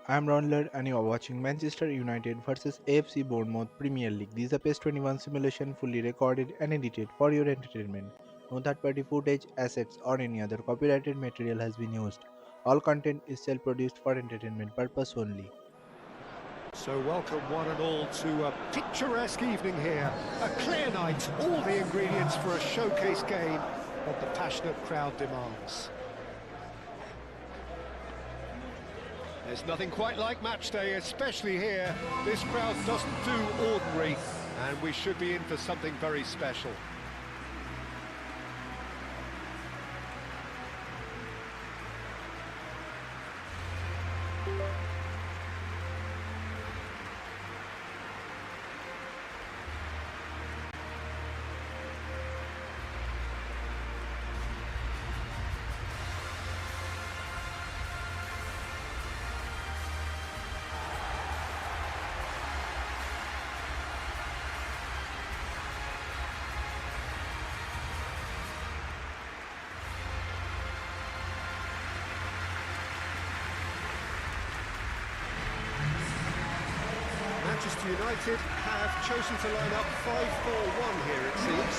I'm Raundler and you are watching Manchester United versus AFC Bournemouth Premier League. This is a PES 21 simulation fully recorded and edited for your entertainment. No third party footage, assets, or any other copyrighted material has been used. All content is self produced for entertainment purpose only. So welcome one and all to a picturesque evening here. A clear night, all the ingredients for a showcase game that the passionate crowd demands. There's nothing quite like match day, especially here. This crowd doesn't do ordinary, and we should be in for something very special. Manchester United have chosen to line up 5-4-1 here, it seems.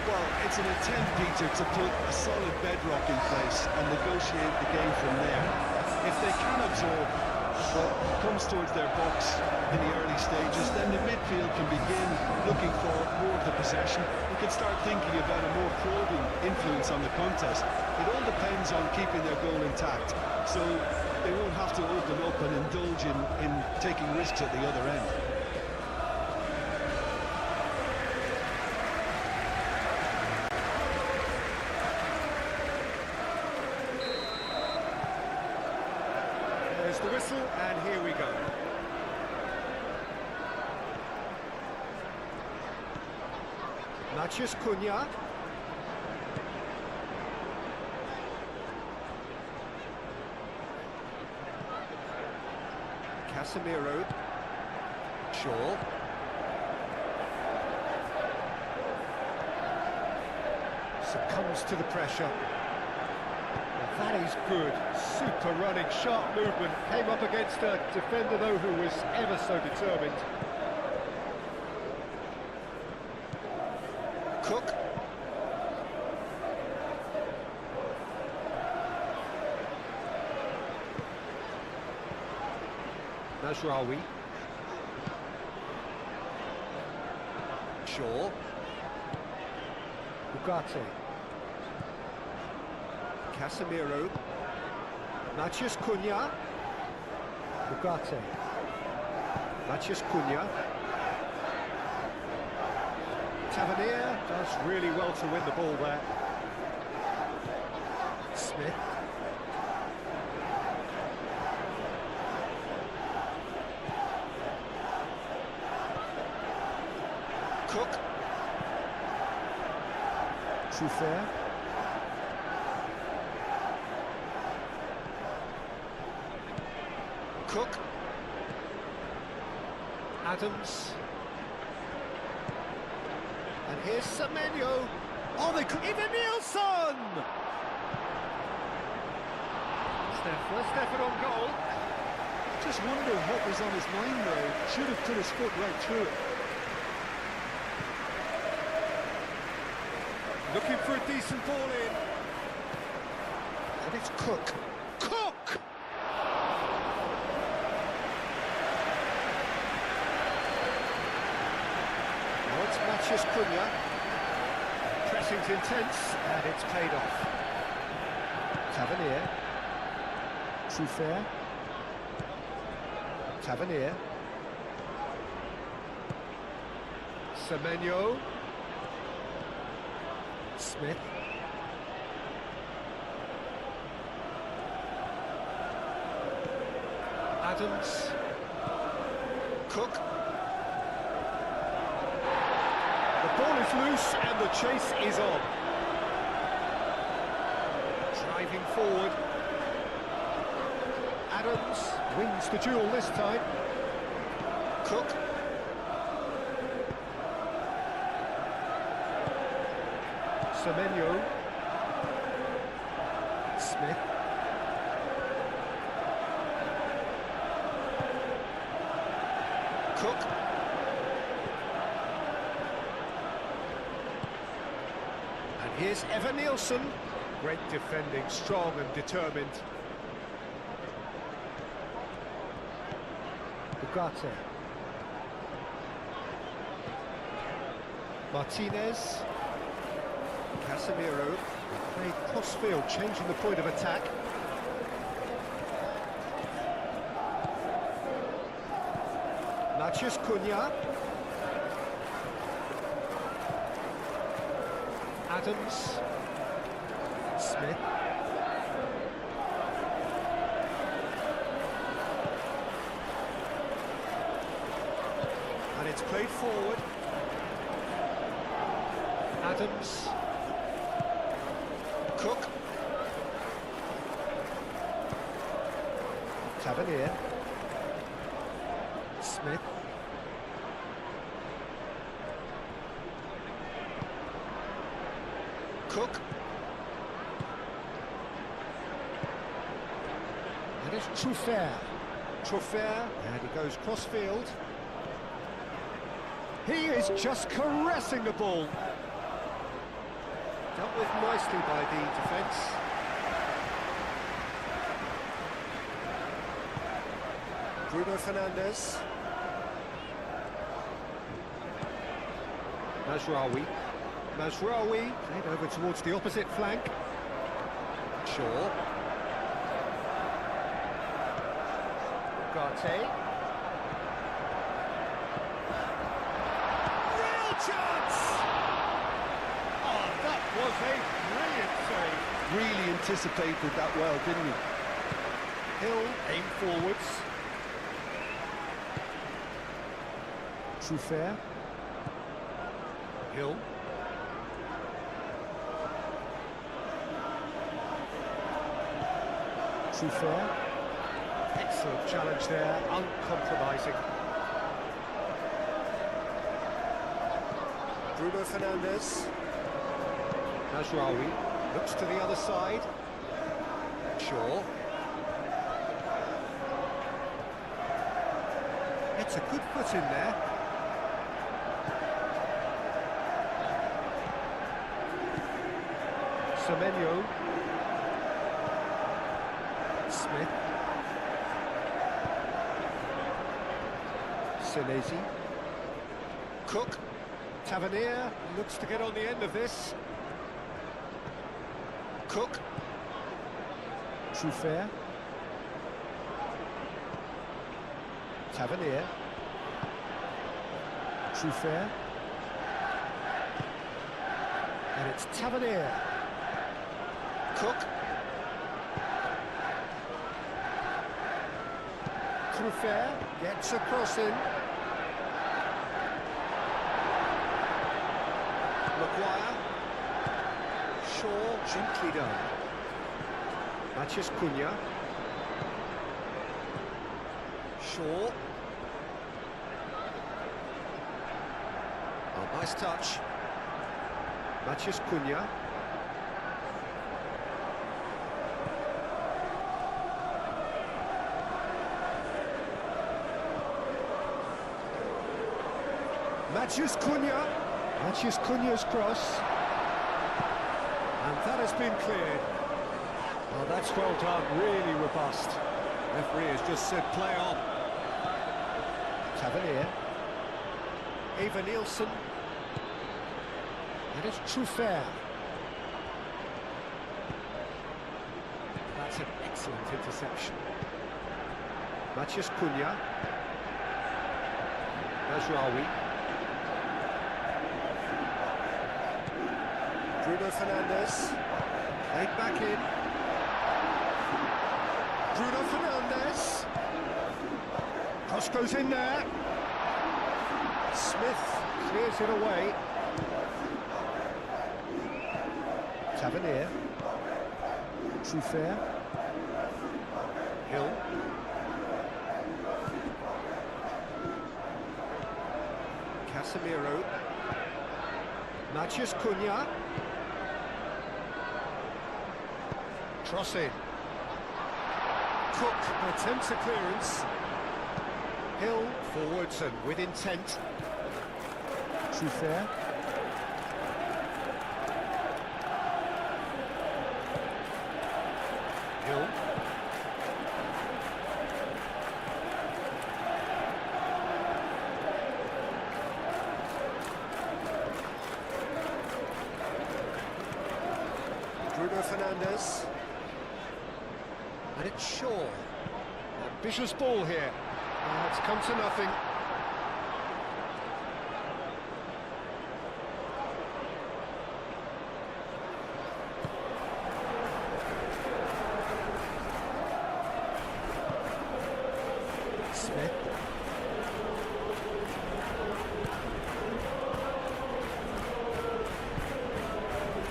Well, it's an attempt, Peter, to put a solid bedrock in place and negotiate the game from there. If they can absorb what comes towards their box in the early stages, then the midfield can begin looking for more of the possession. We can start thinking about a more probing influence on the contest. It all depends on keeping their goal intact, so they won't have to open up and indulge in taking risks at the other end. There's the whistle, and here we go. Matheus Cunha. Casemiro. Shaw. Succumbs to the pressure. That is good. Super running, sharp movement. Came up against a defender, though, who was ever so determined. Cook. Mazraoui. Shaw. Ugarte. Casemiro. Matheus Cunha. Ugarte. Matheus Cunha. Tavernier does really well to win the ball there. Smith. Cook. Truffert. Cook. Adams. And here's Semenyo. Oh, they could... Even Nielsen! Stefan on goal. Just wonder what was on his mind there. Should have put his foot right through it. Looking for a decent ball in. And it's Cook. Cook! Now it's Matheus Cunha. Pressing's intense, and it's paid off. Tavernier. Truffert. Tavernier. Semenyo. Smith. Adams. Cook. The ball is loose and the chase is on. Driving forward. Adams wins the duel this time. Cook. Semenyo. Smith. Cook. And here's Evan Nielsen. Great defending, strong and determined. Ugarte. Martinez. Casemiro. Played cross-field, changing the point of attack. Matheus Cunha. Adams. Smith. And it's played forward. Adams. Cook. Tavernier. Smith. Cook. And it's Truffert. Truffert, and he goes cross-field. He is just caressing the ball. Dealt with nicely by the defence. Bruno Fernandes. Mazraoui. Mazraoui played over towards the opposite flank. Shaw. Ugarte. Real chance! Oh, that was a brilliant save. Really anticipated that well, didn't he? Hill aim forwards. Truffert. Hill. Truffert. Excellent challenge there, uncompromising. Bruno Fernandes. Mazraoui looks to the other side. Shaw. It's a good foot in there. Semenyo. Smith. Senesi. Cook. Tavernier looks to get on the end of this. Cook. Truffert. Tavernier. Truffert. And it's Tavernier. Cook. Truffert gets a cross in. Maguire. Shaw, gently done. Matheus Cunha. Shaw. Oh, nice touch. Matheus Cunha. Matheus Cunha. Matheus Cunha's cross. And that has been cleared. Well, that's well done, really robust. Referee has just said play on. Tavernier. Evan Nielsen. And it's Truffert. That's an excellent interception. Matheus Cunha. Mazraoui. Bruno Fernandes. Played back in. Bruno Fernandes. Cross goes in there. Smith clears it away. Tavernier. Truffert. Hill. Casemiro. Matheus Cunha. Cross in. Cook attempts a clearance. Hill Forwards and with intent. Truffert. Hill. Bruno Fernandes. And it's Shaw. Ambitious ball here. It's come to nothing. Smith.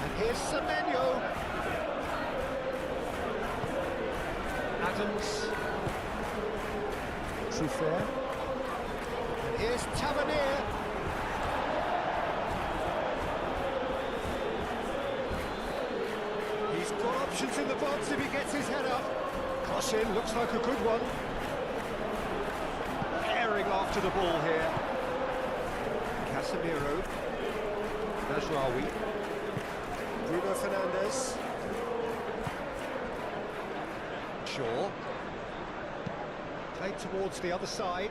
And here's Semenyo. Adams. Truffert. And here's Tavernier. He's got options in the box if he gets his head up. Cross in, looks like a good one. Airing after the ball here. Casemiro. Najraoui. Bruno Fernandes. Shaw. Played towards the other side.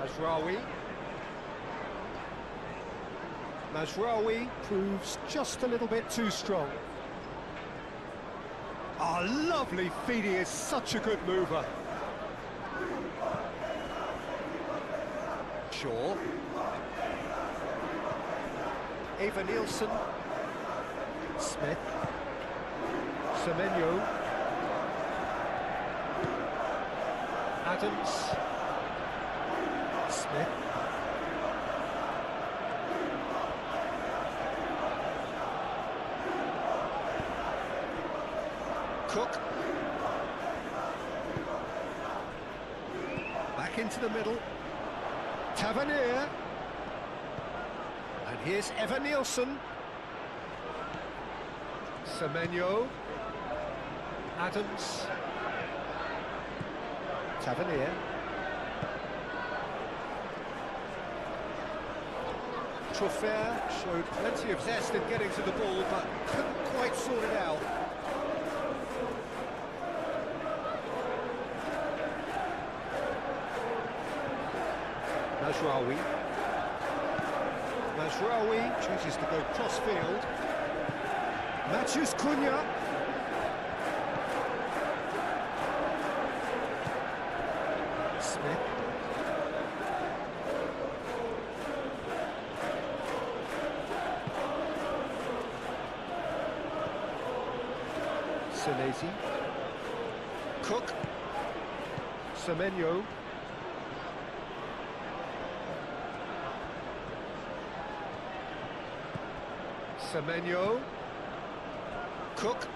Najraoui. Najraoui proves just a little bit too strong. Oh, lovely feed, he is such a good mover. Shaw. Eva Nielsen. Smith. Semenyo. Adams. Smith. Cook. Back into the middle. Tavernier. And here's Eva Nielsen. Semenyo. Adams. Tavernier. Truffert showed plenty of zest in getting to the ball, but couldn't quite sort it out. Najraoui. Najraoui chooses to go cross-field. Matheus Cunha. Smith. Senesi. Cook. Semenyo. Semenyo. Cook.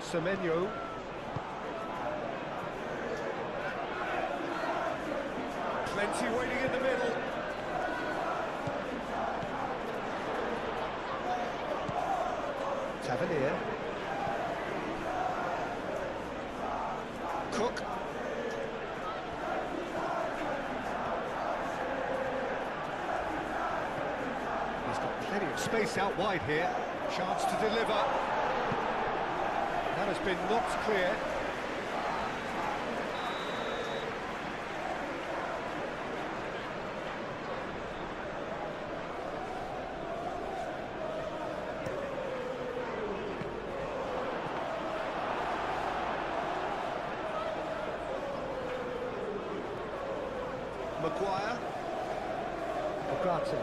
Semenyo. Plenty waiting in the middle. Tavernier. Cook. He's got plenty of space out wide here. Chance to deliver. That has been knocked clear. Maguire. Ogate.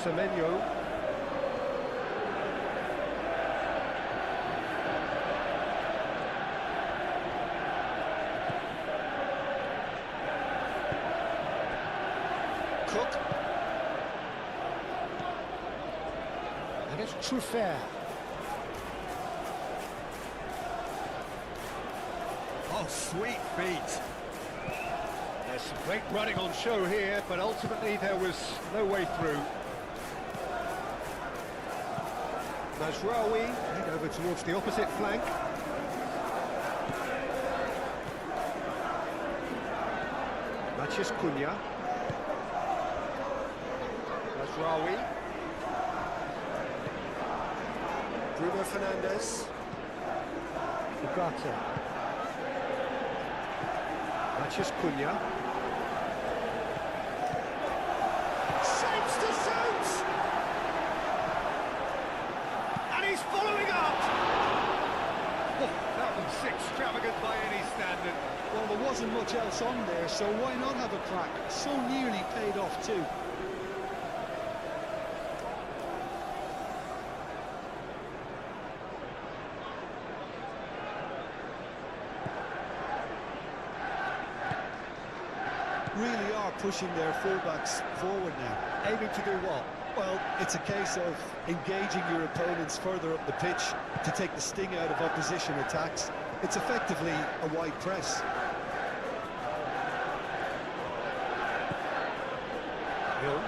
Semenyo. Cook. And it's Truffert. Oh, sweet feet. There's some great running on show here, but ultimately there was no way through. Mazraoui, head over towards the opposite flank. Matheus Cunha. Mazraoui. Bruno Fernandes. Ugarte. Matheus Cunha. Shapes to suit! And he's following up! Oh, that was extravagant by any standard. Well, there wasn't much else on there, so why not have a crack? So nearly paid off too. Really are pushing their fullbacks forward now. Aiming to do what? Well, it's a case of engaging your opponents further up the pitch to take the sting out of opposition attacks. It's effectively a wide press. Hill.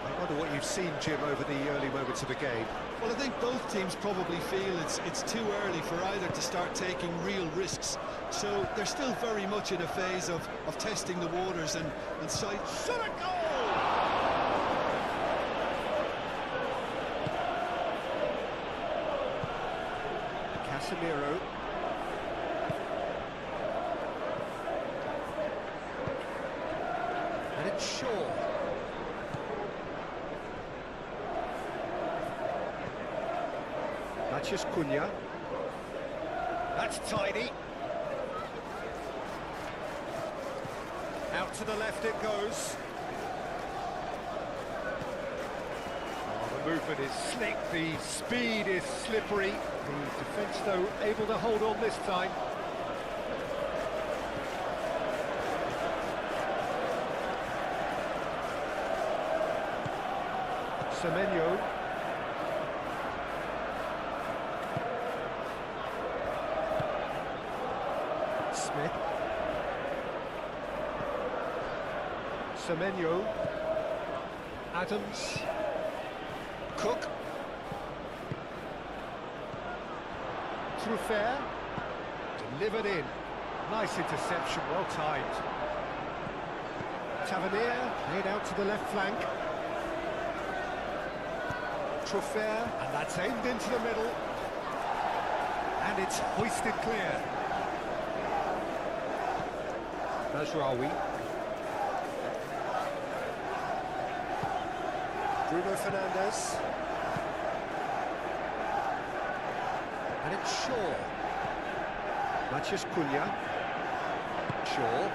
I wonder what you've seen, Jim, over the early moments of the game. Well, I think both teams probably feel it's too early for either to start taking real risks. So they're still very much in a phase of testing the waters and sight. Shot a goal! Casemiro. And it's Shaw. Matheus Cunha. That's tidy. Out to the left it goes. Oh, the movement is slick, the speed is slippery. The defence, though, able to hold on this time. Semenyo. Smith. Semenyo. Adams. Cook. Truffert. Delivered in. Nice interception, well timed. Tavernier laid out to the left flank. Truffert, and that's aimed into the middle. And it's hoisted clear. Mazraoui. Bruno Fernandes. And it's Shaw. Matheus Cunha. Shaw.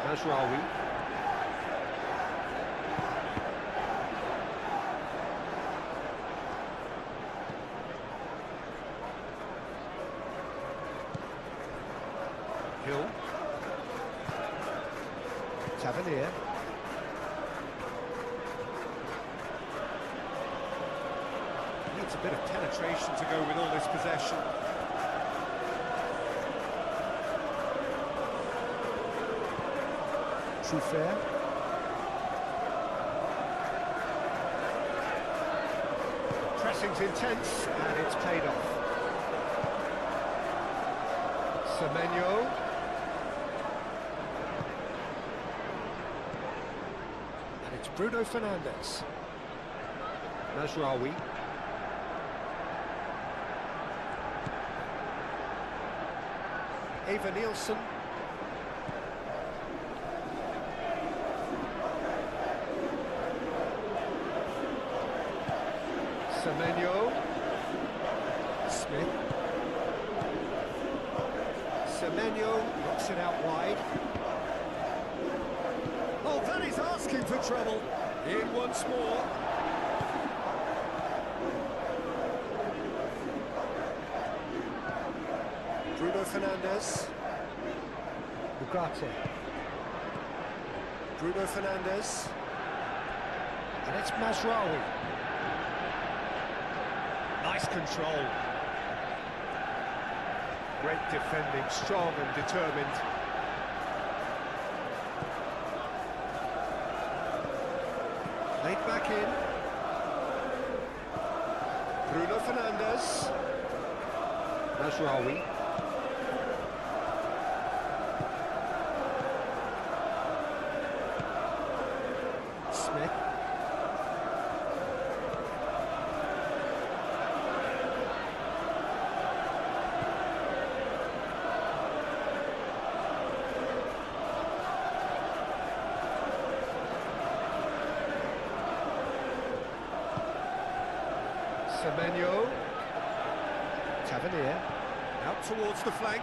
Mazraoui. Hill. Tavernier. Needs a bit of penetration to go with all this possession. Truffert. Pressing's intense, and it's paid off. Semenyo. And it's Bruno Fernandes. Mazraoui. Eva Nielsen. Semenyo. Smith. Semenyo knocks it out wide. Oh, that is asking for trouble. In once more. Bruno Fernandes. Ugarte. Bruno Fernandes. And it's Mazraoui. Nice control. Great defending, strong and determined. Played back in. Bruno Fernandes. Mazraoui. Smith. Semenyo. Tavernier. Out towards the flank.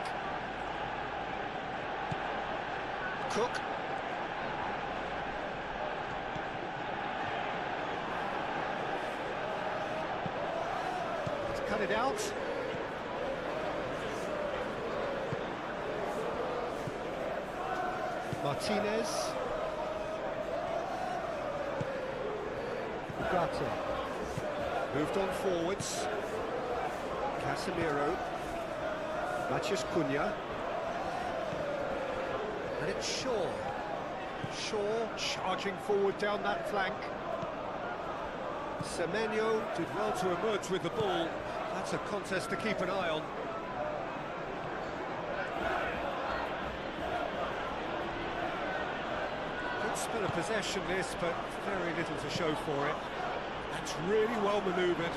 Cook. Let's cut it out. Martinez. Ugarte. Moved on forwards. Casemiro. Matheus Cunha. And it's Shaw. Shaw charging forward down that flank. Semenyo did well to emerge with the ball. That's a contest to keep an eye on. Good spell of possession this, but very little to show for it. That's really well manoeuvred.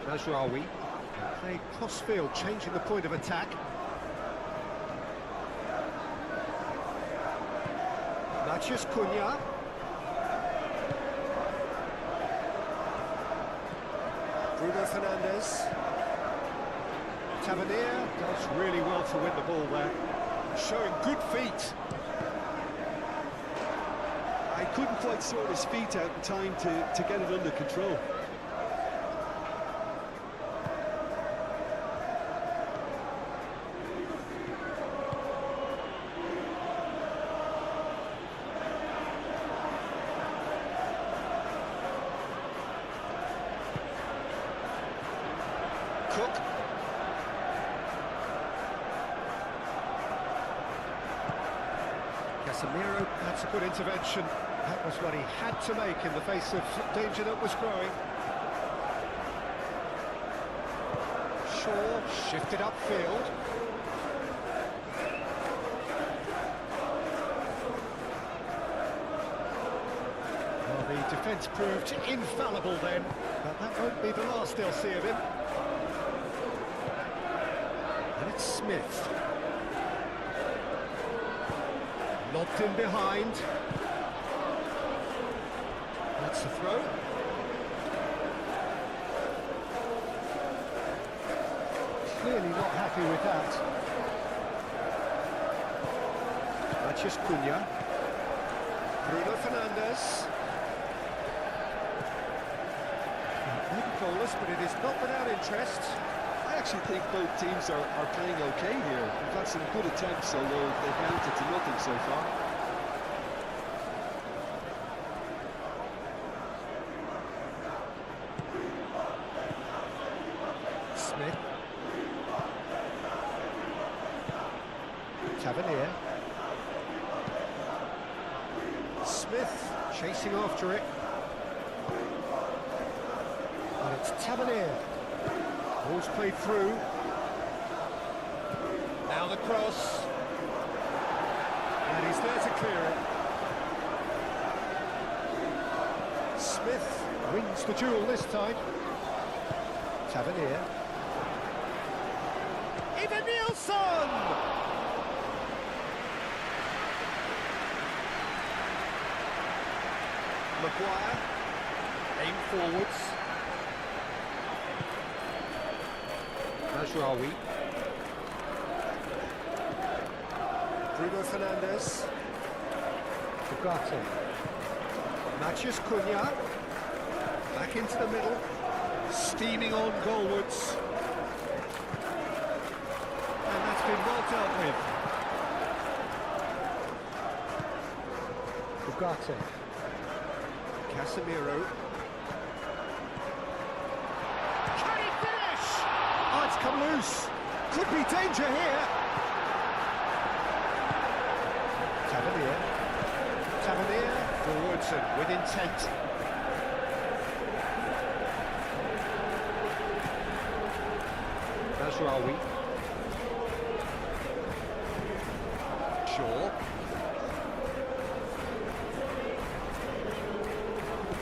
Mazraoui. Played cross-field, changing the point of attack. Matheus Cunha. Bruno Fernandes. Tavernier does really well to win the ball there. Showing good feet. I couldn't quite sort his feet out in time to get it under control. Cook. Casemiro, that's a good intervention. That was what he had to make in the face of danger that was growing. Shaw shifted upfield. Well, the defence proved infallible then, but that won't be the last they'll see of him. And it's Smith. Lobbed in behind. That's the throw. Clearly not happy with that. Matheus Cunha. Bruno Fernandes. Maybe goalless, but it is not without interest. I actually think both teams are playing okay here. They've had some good attempts, although they've mounted to nothing so far. Smith. Tavernier. Smith chasing after it. And it's Tavernier. Ball's played through. Now the cross. And he's there to clear it. Smith wins the duel this time. Tavernier. Even Nielsen! Maguire. Aim forwards. Mazraoui. Bruno Fernandes. Ugarte. Matheus Cunha. Back into the middle. Steaming on goalwards. And that's been well dealt with. Ugarte. Casemiro. Can he finish? Oh, it's come loose. Could be danger here. Johnson with intent. Nasraoui. Shaw.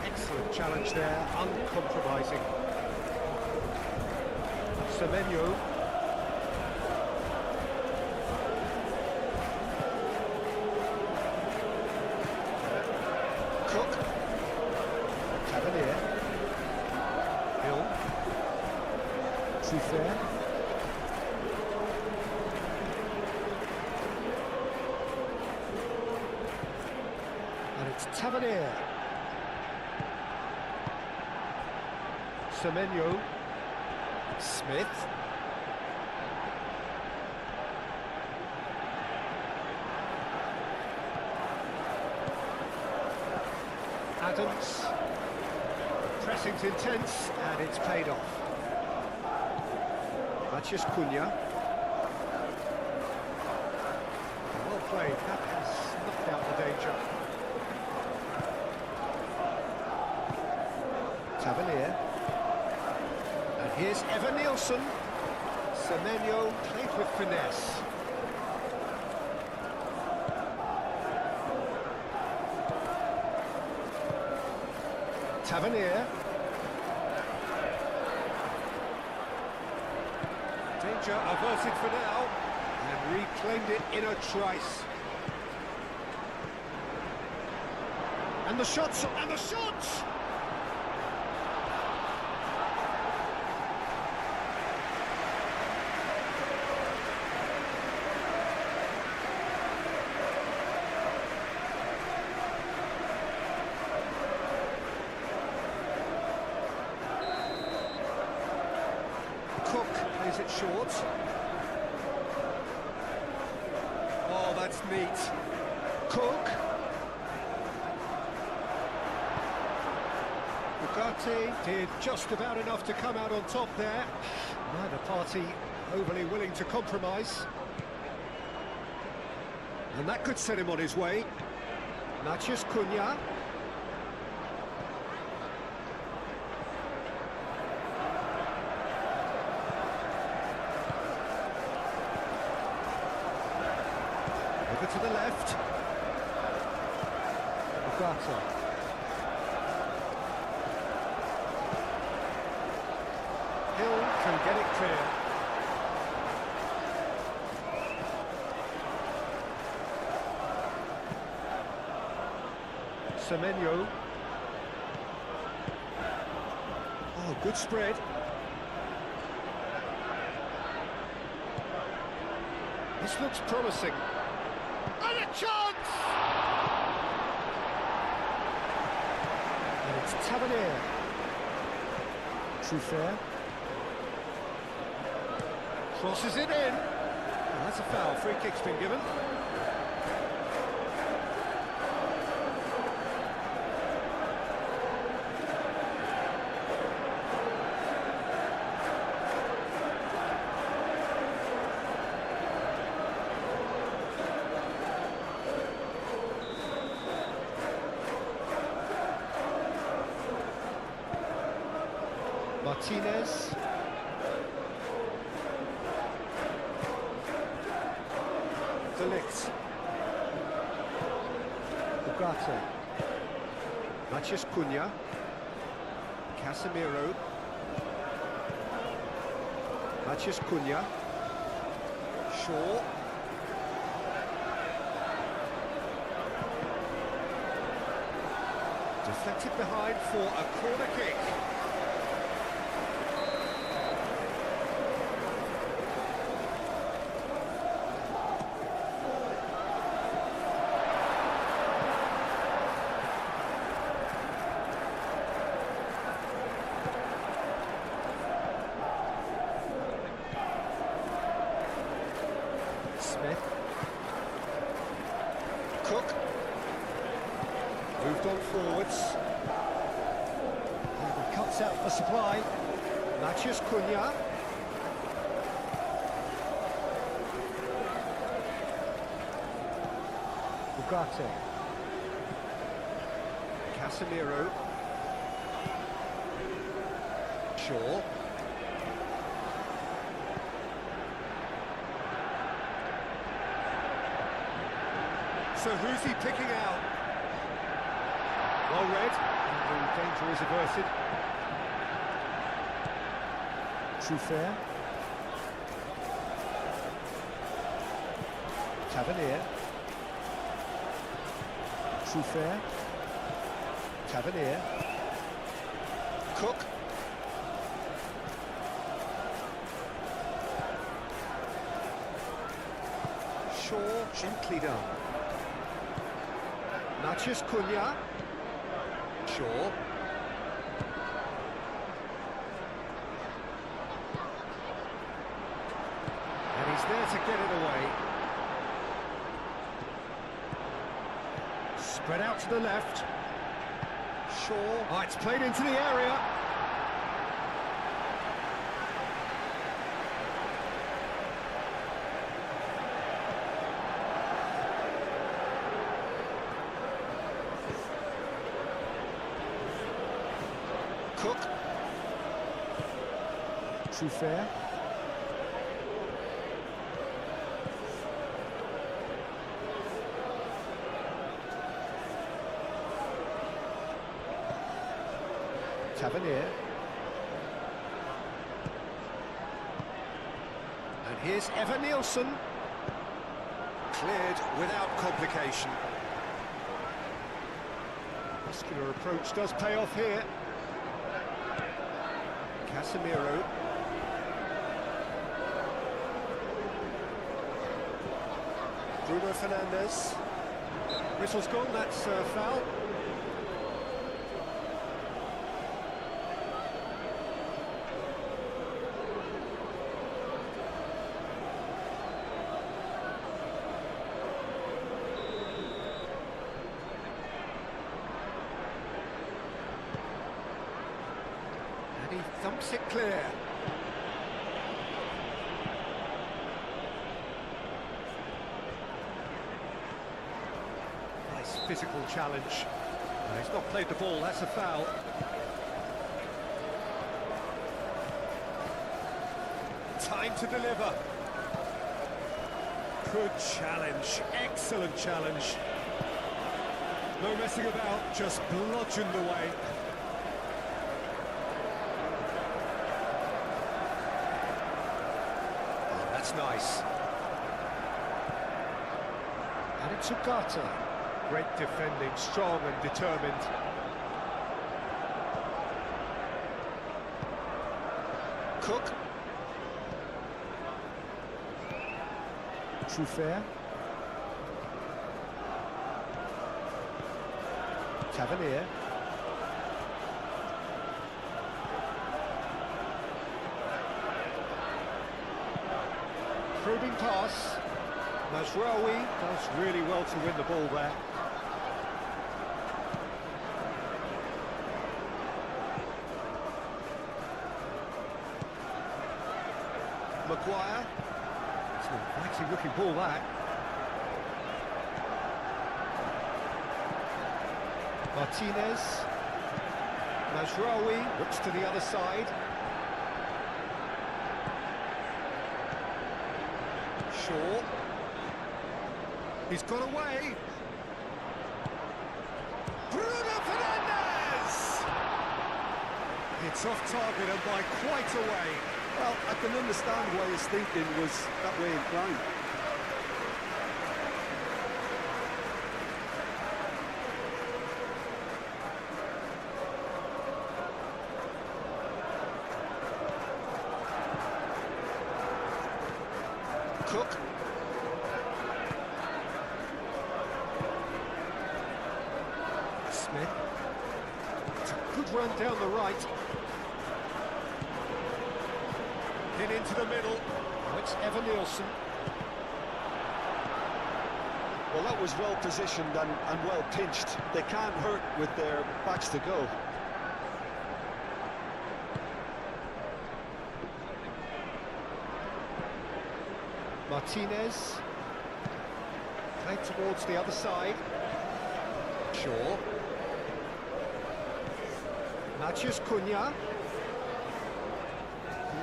Excellent challenge there, uncompromising. Semenyo. Cook. Tavernier. Hill. Trufair. And it's Tavernier. Semenyo. Smith. Adams. Pressing's intense, and it's paid off. Matheus Cunha. Well played, that has knocked out the danger. Tavernier. And here's Evan Nielsen. Semenyo played with finesse. Tavernier. Danger averted for now, and reclaimed it in a trice. And the shots, and the shots! Cook plays it short. Oh, that's neat. Cook. Bugatti did just about enough to come out on top there. Neither party overly willing to compromise. And that could set him on his way. Matheus Cunha. Over to the left. Bugatti. Hill can get it clear. Semenyo. Oh, good spread. This looks promising. And a chance! And it's Tavernier. Trufair. Crosses it in. And that's a foul. Free kick's been given. Martinez. Delict. Bugatti. Matheus Cunha. Casemiro. Matheus Cunha. Shaw. Deflected behind for a corner kick. Smith. Cook. Moved on forwards. And he cuts out for supply. Matheus Cunha. Bugatti. Casemiro. Shaw. So who's he picking out? Well read, and the danger is averted. Trufair. Tavernier. Trufair. Tavernier. Cook. Shaw, gently done. Mathias Cunha. Shaw. And he's there to get it away. Spread out to the left. Shaw. Oh, it's played into the area. Cook. Trufair. Tavernier. And here's Evan Nielsen. Cleared without complication. Muscular approach does pay off here. Casemiro. Bruno Fernandes. Whistle's gone, that's foul. And he thumps it clear. Nice physical challenge. He's not played the ball, that's a foul. Time to deliver. Good challenge, excellent challenge. No messing about, just bludgeoned away. Oh, that's nice. And it's Ugarte. Great defending, strong and determined. Cook. Trufair. Tavernier. Probing pass. Mazraoui does really well to win the ball there. Maguire. It's an inviting looking ball that. Martinez. Mazraoui looks to the other side. Shaw. He's got away. Bruno Fernandes! It's off target and by quite a way. Well, I can understand why his thinking was that way inclined. Cook. Smith. It's a good run down the right. In into the middle. Oh, it's Evan Nielsen. Well, that was well positioned and well pinched. They can't hurt with their backs to go. Martinez. Played towards the other side. Shaw. Mathias Cunha.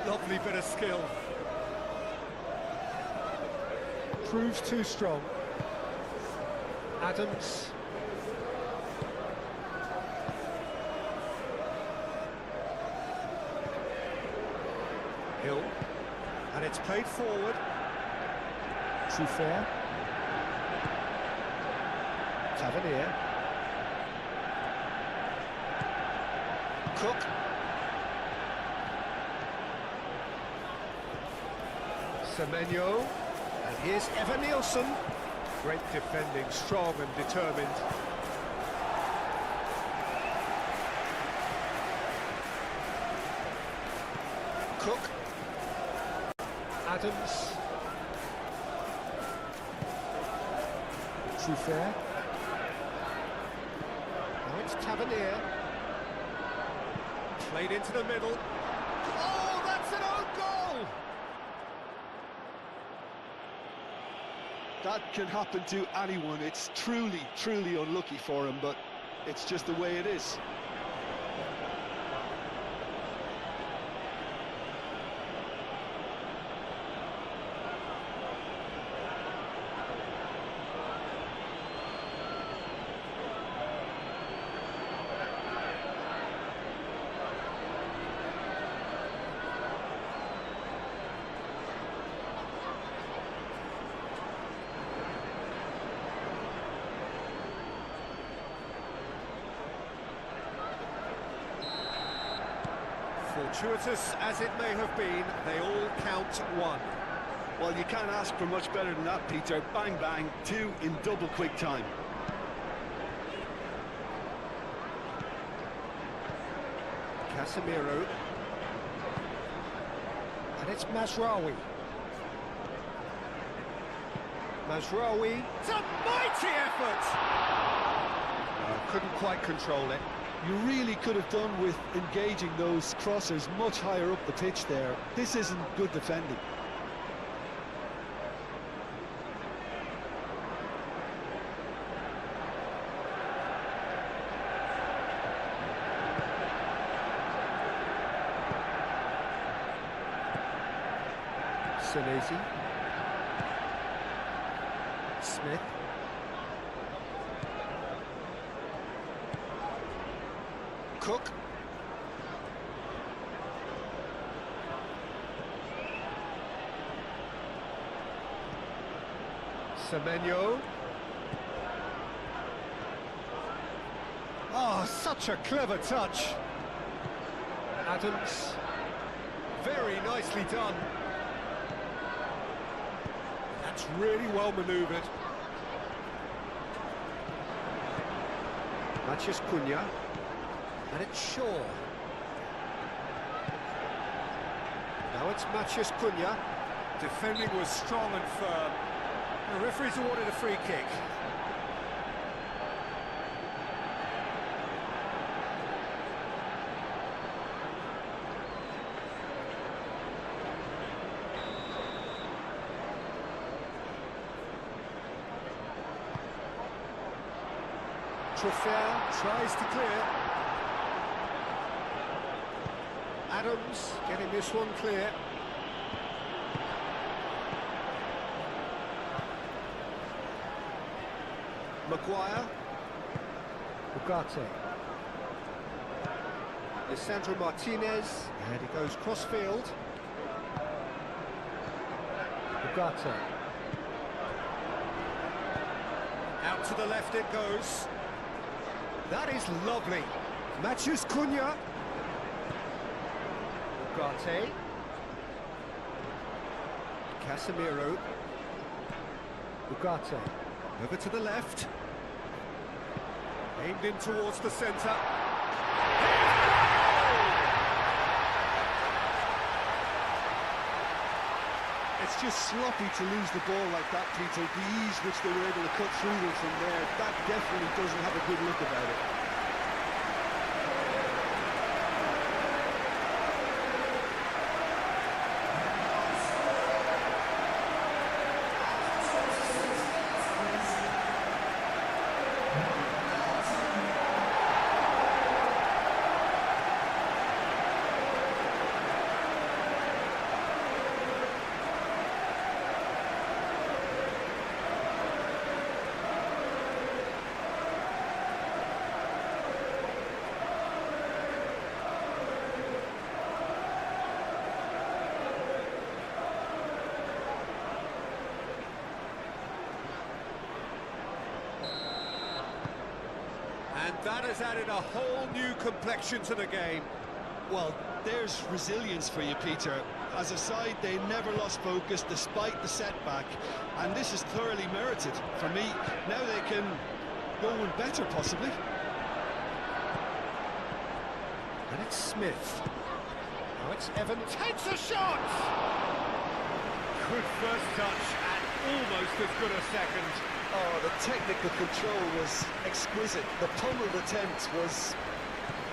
Lovely bit of skill. Proves too strong. Adams. Hill. And it's played forward. Truffert. Tavernier. Cook. Semenyo. And here's Evan Nielsen. Great defending, strong and determined. Cook. Adams. Truffert. Now it's Tavernier. Played into the middle. Oh, that's an own goal! That can happen to anyone. It's truly, truly unlucky for him, but it's just the way it is. Fortuitous as it may have been, they all count one. Well, you can't ask for much better than that, Peter. Bang, bang, two in double quick time. Casemiro. And it's Mazraoui. Mazraoui. It's a mighty effort! Couldn't quite control it. You really could have done with engaging those crossers much higher up the pitch there. This isn't good defending. Senesi. Smith. Cook. Semenyo. Oh, such a clever touch. Adams. Very nicely done. That's really well manoeuvred. Mathias Cunha. And it's Shaw. Now it's Mathias Cunha. Defending was strong and firm. The referee's awarded a free kick. Truffert tries to clear. Adams getting this one clear. Maguire. Ugarte. Lisandro Martinez. And he goes cross-field. Ugarte. Out to the left it goes. That is lovely. Mathias Cunha. Ugarte. Casemiro. Ugarte. Over to the left. Aimed in towards the centre. It's just sloppy to lose the ball like that, Peter. The ease which they were able to cut through them from there, that definitely doesn't have a good look about it. And that has added a whole new complexion to the game. Well, there's resilience for you, Peter. As a side, they never lost focus despite the setback, and this is thoroughly merited. For me, now they can go and better, possibly. And it's Smith. Now it's Evans. Takes a shot! Good first touch and almost as good a second. Oh, the technical control was exquisite. The pummeled attempt was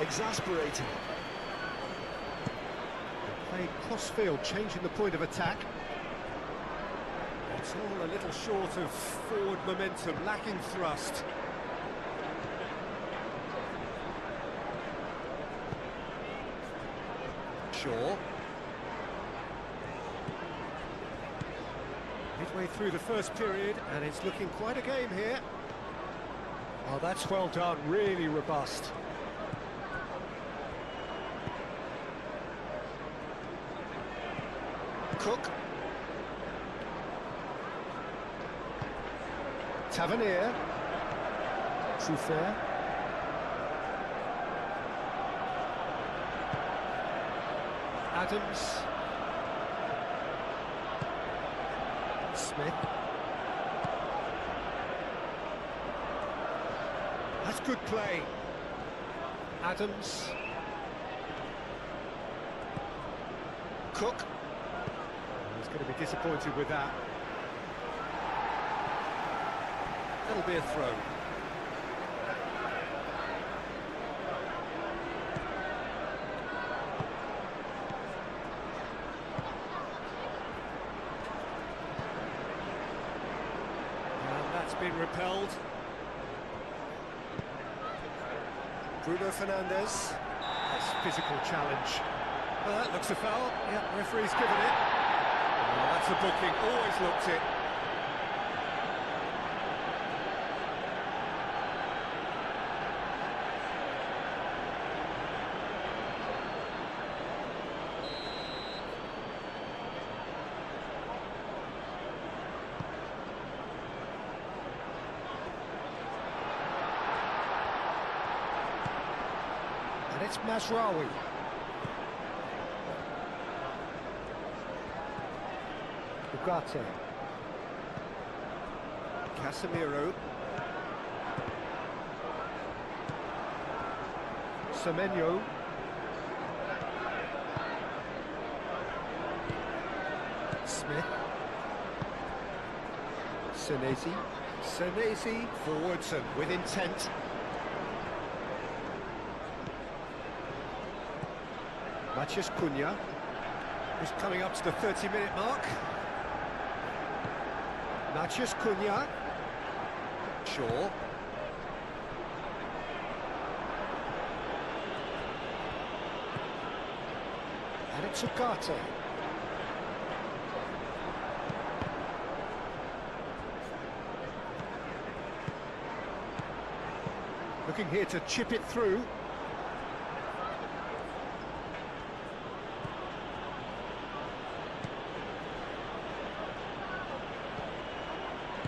exasperating. Played cross-field, changing the point of attack. It's all a little short of forward momentum, lacking thrust. Shaw. Midway through the first period, and it's looking quite a game here. Oh, that's well done, really robust. Cook. Tavernier. Truffert. Adams. Smith. That's good play. Adams. Cook. He's going to be disappointed with that. That'll be a throw. And that's been repelled. Bruno Fernandes. That's physical challenge. Well, that looks a foul. Yeah, referee's given it. Oh, that's a booking. Always looked it. And it's Masraoui. Ugarte. Casemiro. Semenyo. Smith. Senesi. Senesi forwards and with intent. Matheus Cunha, who's coming up to the 30-minute mark. Matheus Cunha. Shaw. And it's Ugarte. Looking here to chip it through.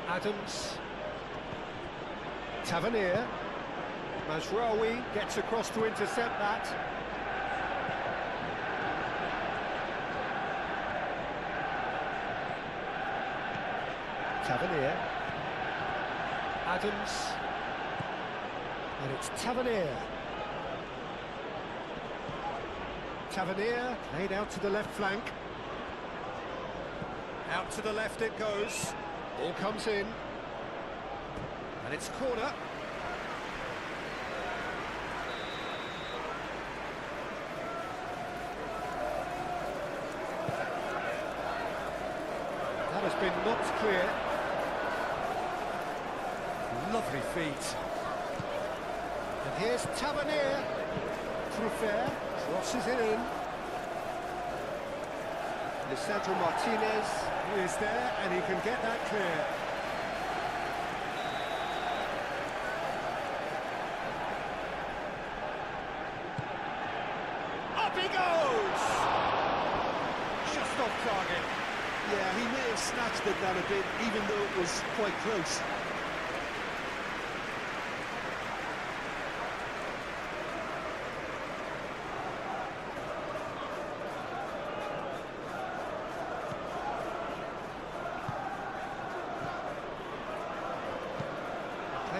Adams. Tavernier. Masraoui gets across to intercept that. Tavernier. Adams. And it's Tavernier. Tavernier laid out to the left flank. Out to the left it goes. Ball comes in. And it's corner. That has been knocked clear. Lovely feet. And here's Tavernier. Truffert crosses it in. Lisandro Martinez is there, and he can get that clear. Up he goes! Just off target. Yeah, he may have snatched at that a bit, even though it was quite close.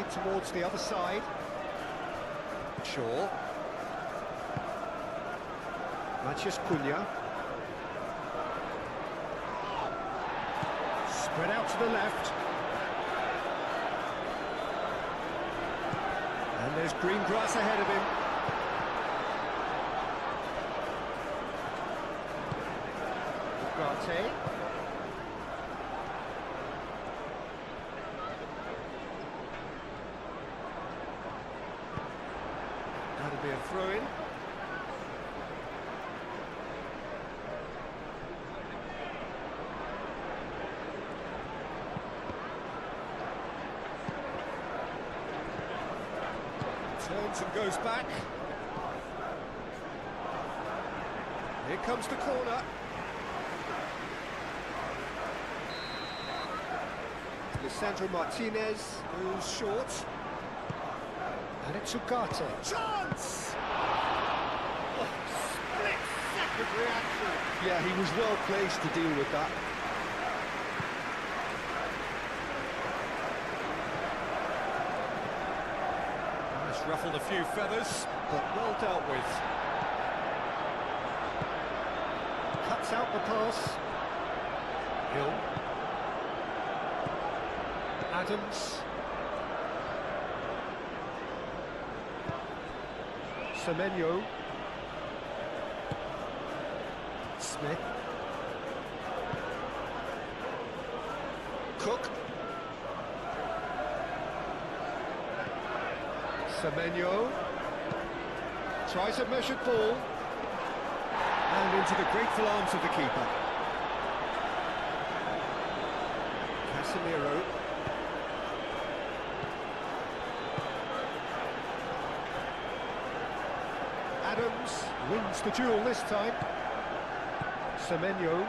out towards the other side. Shaw. Matheus Cunha. Spread out to the left. And there's green grass ahead of him. Ugarte. That'll be a throw-in. Turns and goes back. Here comes the corner. Lisandro Martinez goes short. And it's Ugarte. Chance! Oh, split-second reaction. Yeah, he was well placed to deal with that. That's ruffled a few feathers, but well dealt with. Cuts out the pass. Hill. Adams. Semenyo. Smith. Cook. Semenyo. Tries a measured ball. And into the grateful arms of the keeper. Casemiro. Adams wins the duel this time. Semenyo.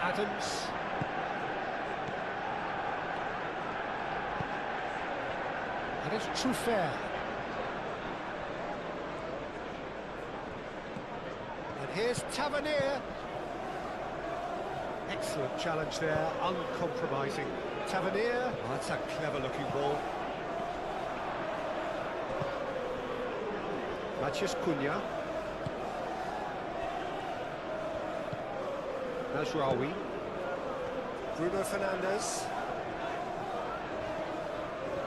Adams. And it's Truffert. And here's Tavernier. Excellent challenge there, uncompromising. Tavernier, oh, that's a clever-looking ball. Matheus Cunha. Nazraoui. Bruno Fernandes.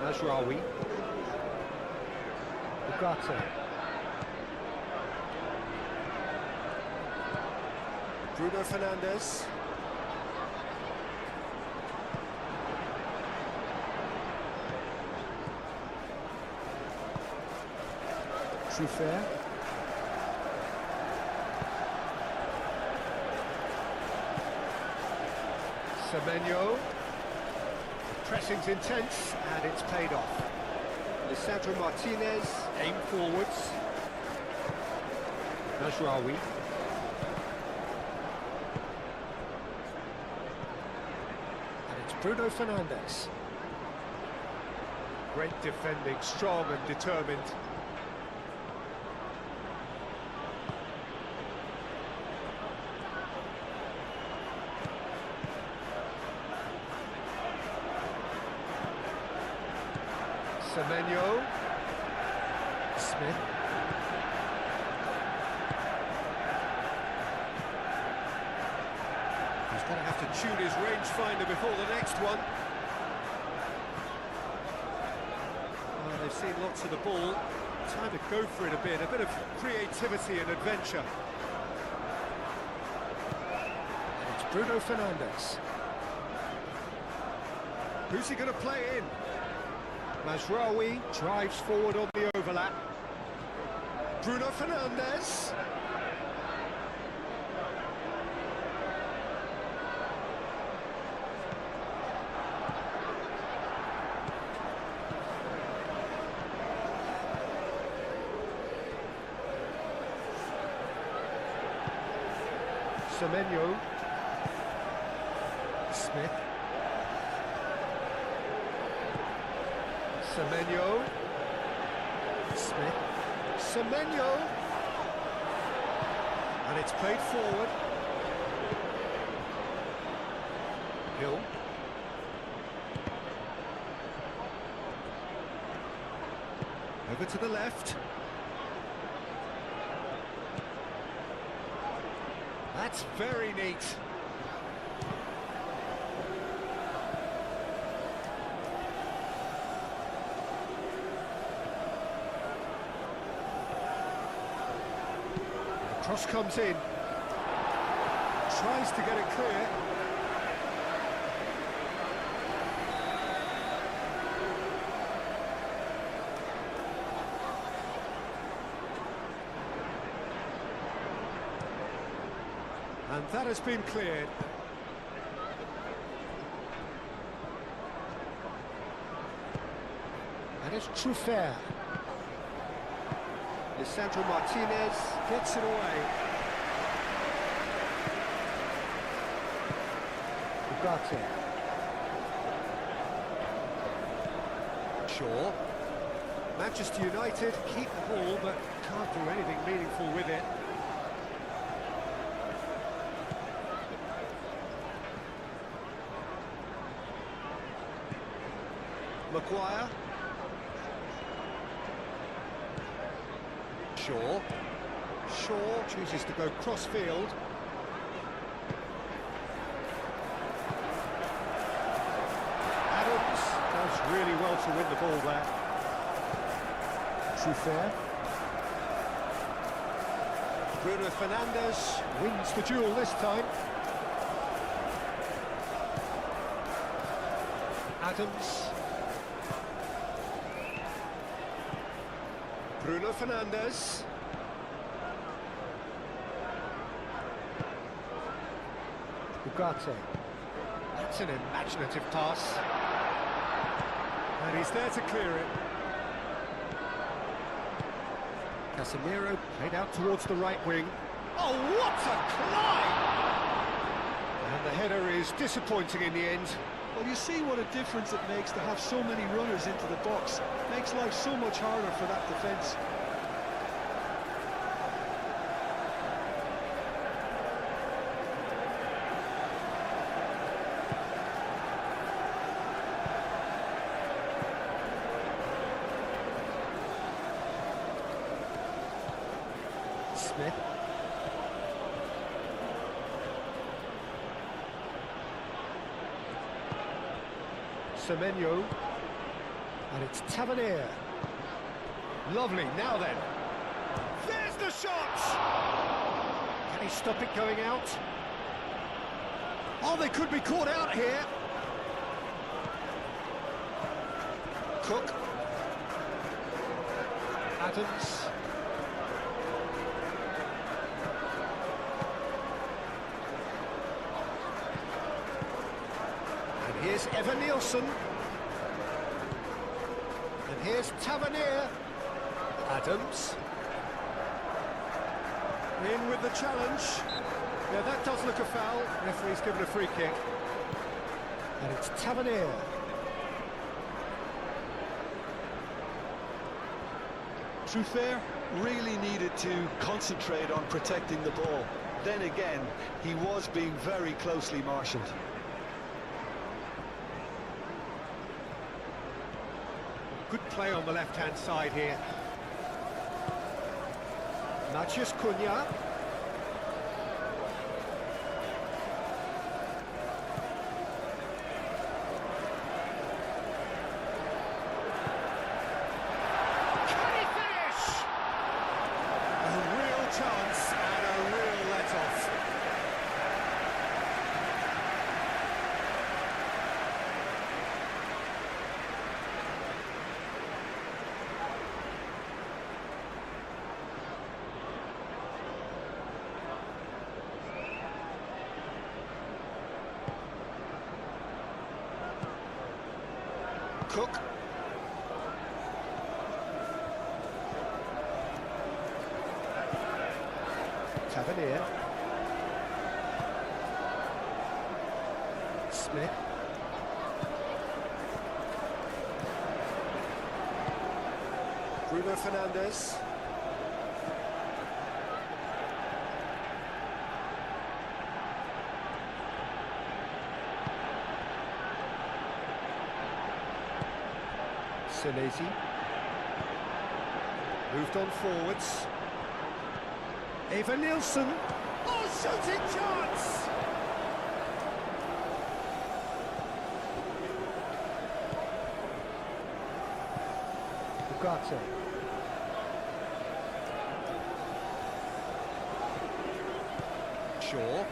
Nazraoui. Ugarte. Bruno Fernandes. Truffert. Semenyo. Pressing's intense, and it's paid off. Lisandro Martinez, aim forwards. Nazraoui. And it's Bruno Fernandes. Great defending, strong and determined. Semenyo. Smith. He's going to have to tune his rangefinder before the next one. Oh, they've seen lots of the ball. Time to go for it a bit of creativity and adventure. And it's Bruno Fernandes. Who's he going to play in? Mazraoui drives forward on the overlap. Bruno Fernandes. Semenyo. Smith. Semenyo. Smith. Semenyo. And it's played forward. Hill. Over to the left. That's very neat. The cross comes in. Tries to get it clear. And that has been cleared. And it's Truffert. Lisandro Martinez gets it away. Ugarte. Shaw. Manchester United keep the ball but can't do anything meaningful with it. Maguire. Shaw chooses to go cross-field. Adams does really well to win the ball there. Truffert. Bruno Fernandes wins the duel this time. Adams. Bruno Fernandes. Ugarte. That's an imaginative pass. And he's there to clear it. Casemiro played out towards the right wing. Oh, what a climb! And the header is disappointing in the end. Well, you see what a difference it makes to have so many runners into the box. Makes life so much harder for that defence. Smith. Semenyo. And it's Tavernier. Lovely, now then. There's the shot! Can he stop it going out? Oh, they could be caught out here. Cook. Adams. And here's Evan Nielsen. And here's Tavernier. Adams. In with the challenge. Yeah, that does look a foul. Referee's given a free kick. And it's Tavernier. Truffert really needed to concentrate on protecting the ball. Then again, he was being very closely marshalled. Good play on the left-hand side here. Matheus Cunha. Can he finish? A real chance and a real let-off. Cook. Tavernier. Smith. Bruno Fernandes. Senesi. Moved on forwards. Eva Nielsen. Oh, shooting chance! Ugarte. Shaw.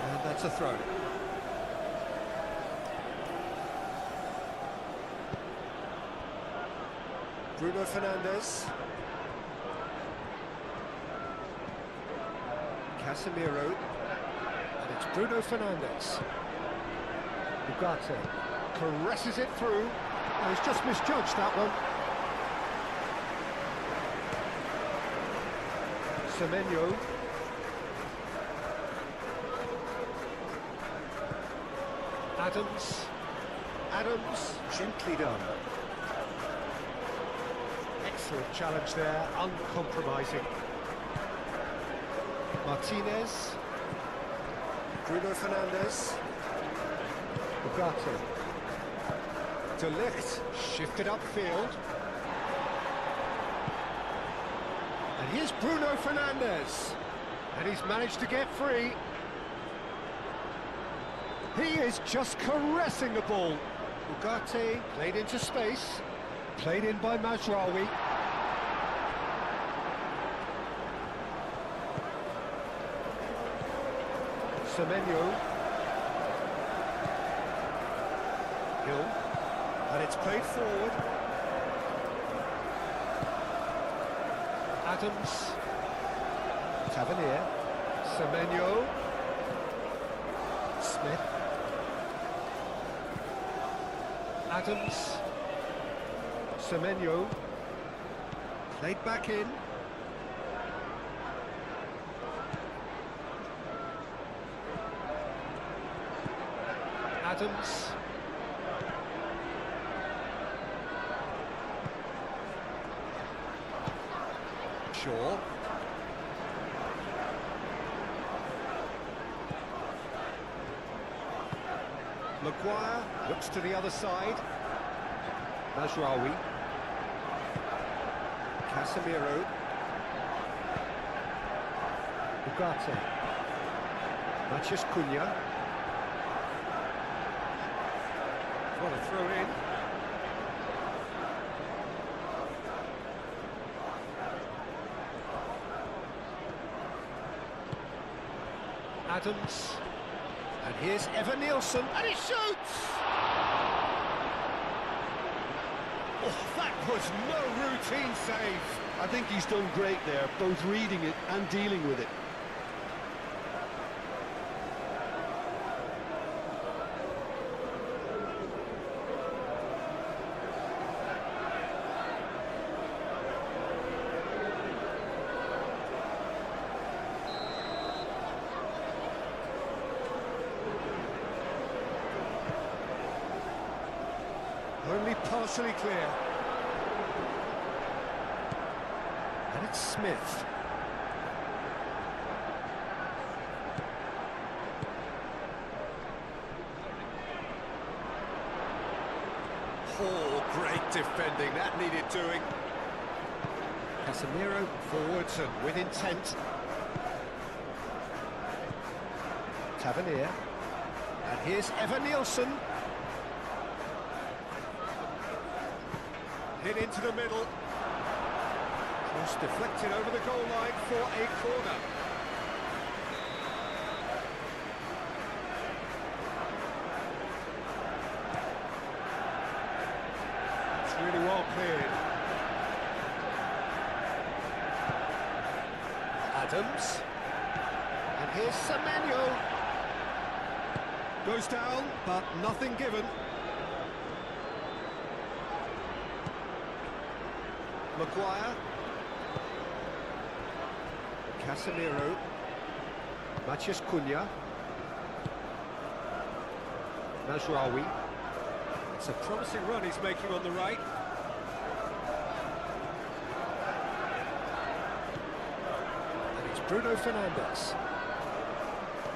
And that's a throw. Bruno Fernandes. Casemiro. And it's Bruno Fernandes. Ugarte caresses it through. Oh, he's just misjudged that one. Semenyo. Adams, gently done. Excellent challenge there, uncompromising. Martinez. Bruno Fernandes. Ugarte. De Ligt, shifted upfield. And here's Bruno Fernandes. And he's managed to get free. He is just caressing the ball. Ugarte played into space. Played in by Mazraoui. Semenyo. Hill. And it's played forward. Adams. Tavernier. Semenyo. Smith. Adams. Semenyo. Played back in. Adams. Shaw. Maguire looks to the other side. Mazraoui. Casemiro. Ugarte. Matheus Cunha. What a throw in. Adams. And here's Eva Nielsen, and he shoots! Oh, that was no routine save. I think he's done great there, both reading it and dealing with it. Only partially clear. And it's Smith. Oh, great defending. That needed doing. Casemiro forwards and with intent. Tavernier. And here's Eva Nielsen. Hit into the middle. Cross deflected over the goal line for a corner. It's really well cleared. Adams. And here's Semenyo. Goes down, but nothing given. Maguire. Casemiro. Matheus Cunha. Mazraoui. It's a promising run he's making on the right. And it's Bruno Fernandes.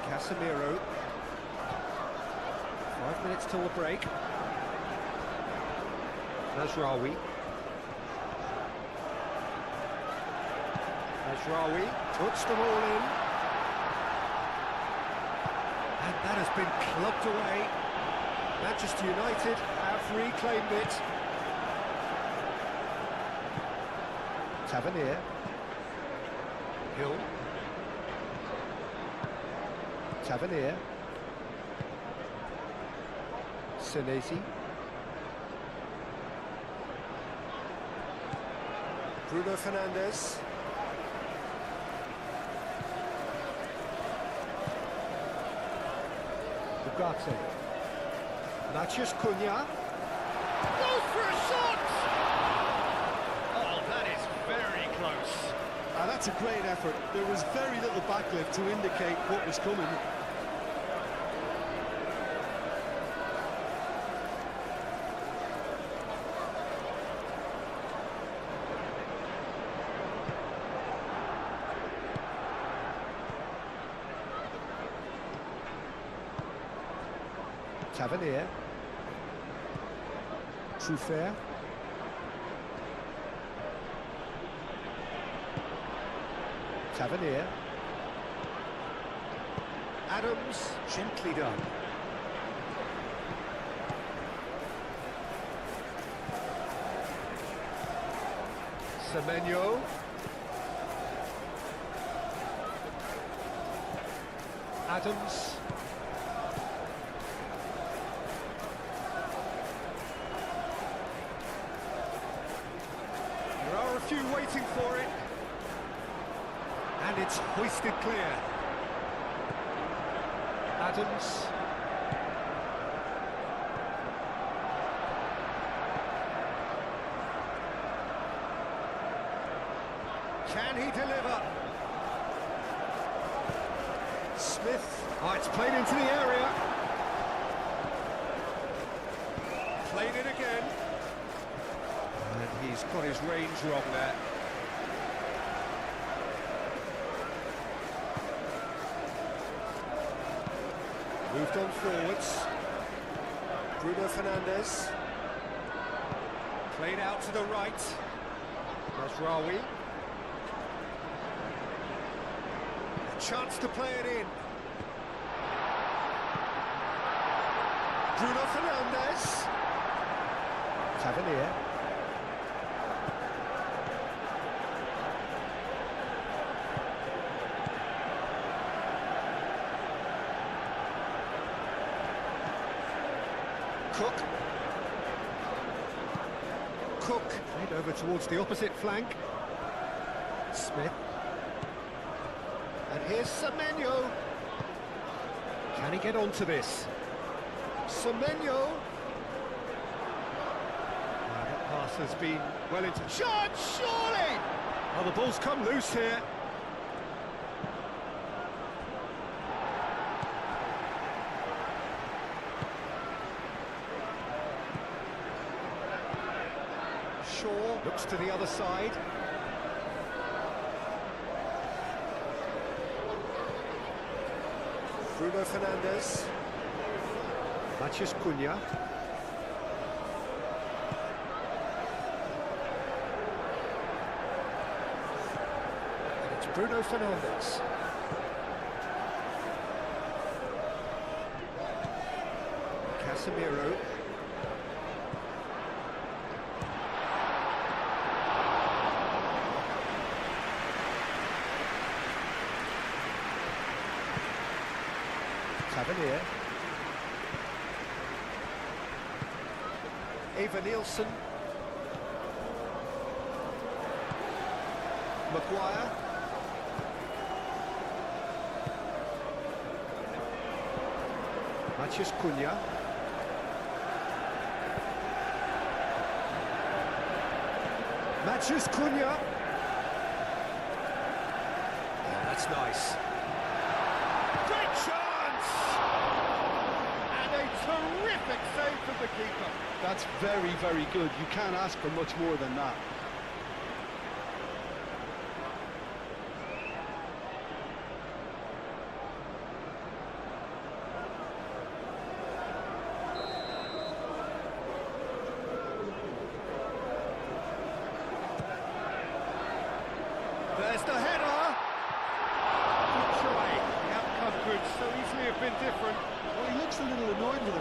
Casemiro. 5 minutes till the break. Mazraoui. Rawi puts them all in. And that has been clubbed away. Manchester United have reclaimed it. Tavernier. Hill. Tavernier. Senesi. Bruno Fernandes. Ugarte. Matheus Cunha. Goes for a shot! Oh, that is very close. That's a great effort. There was very little backlift to indicate what was coming. Tavernier. Truffert. Tavernier. Adams, gently done. Semenyo. Adams. There are a few waiting for it. And it's hoisted clear. Adams. Can he deliver? Smith. Oh, it's played into the area. Played it again. And he's got his range wrong there. Moved on forwards. Bruno Fernandes. Played out to the right. Rawi. A chance to play it in. Bruno Fernandes. Tavernier. Cook. Played over towards the opposite flank. Smith. And here's Semenyo. Can he get onto this? Semenyo. That pass has been well into... Shot, surely! Oh, the ball's come loose here. Shaw looks to the other side. Bruno Fernandes. Matheus Cunha. And it's Bruno Fernandes. Casemiro. Tavernier. Eva Nielsen. Maguire. Matheus Cunha. Matheus Cunha. Oh, that's nice. Great chance! And a terrific save from the keeper. That's very, very good. You can't ask for much more than that. There's the header!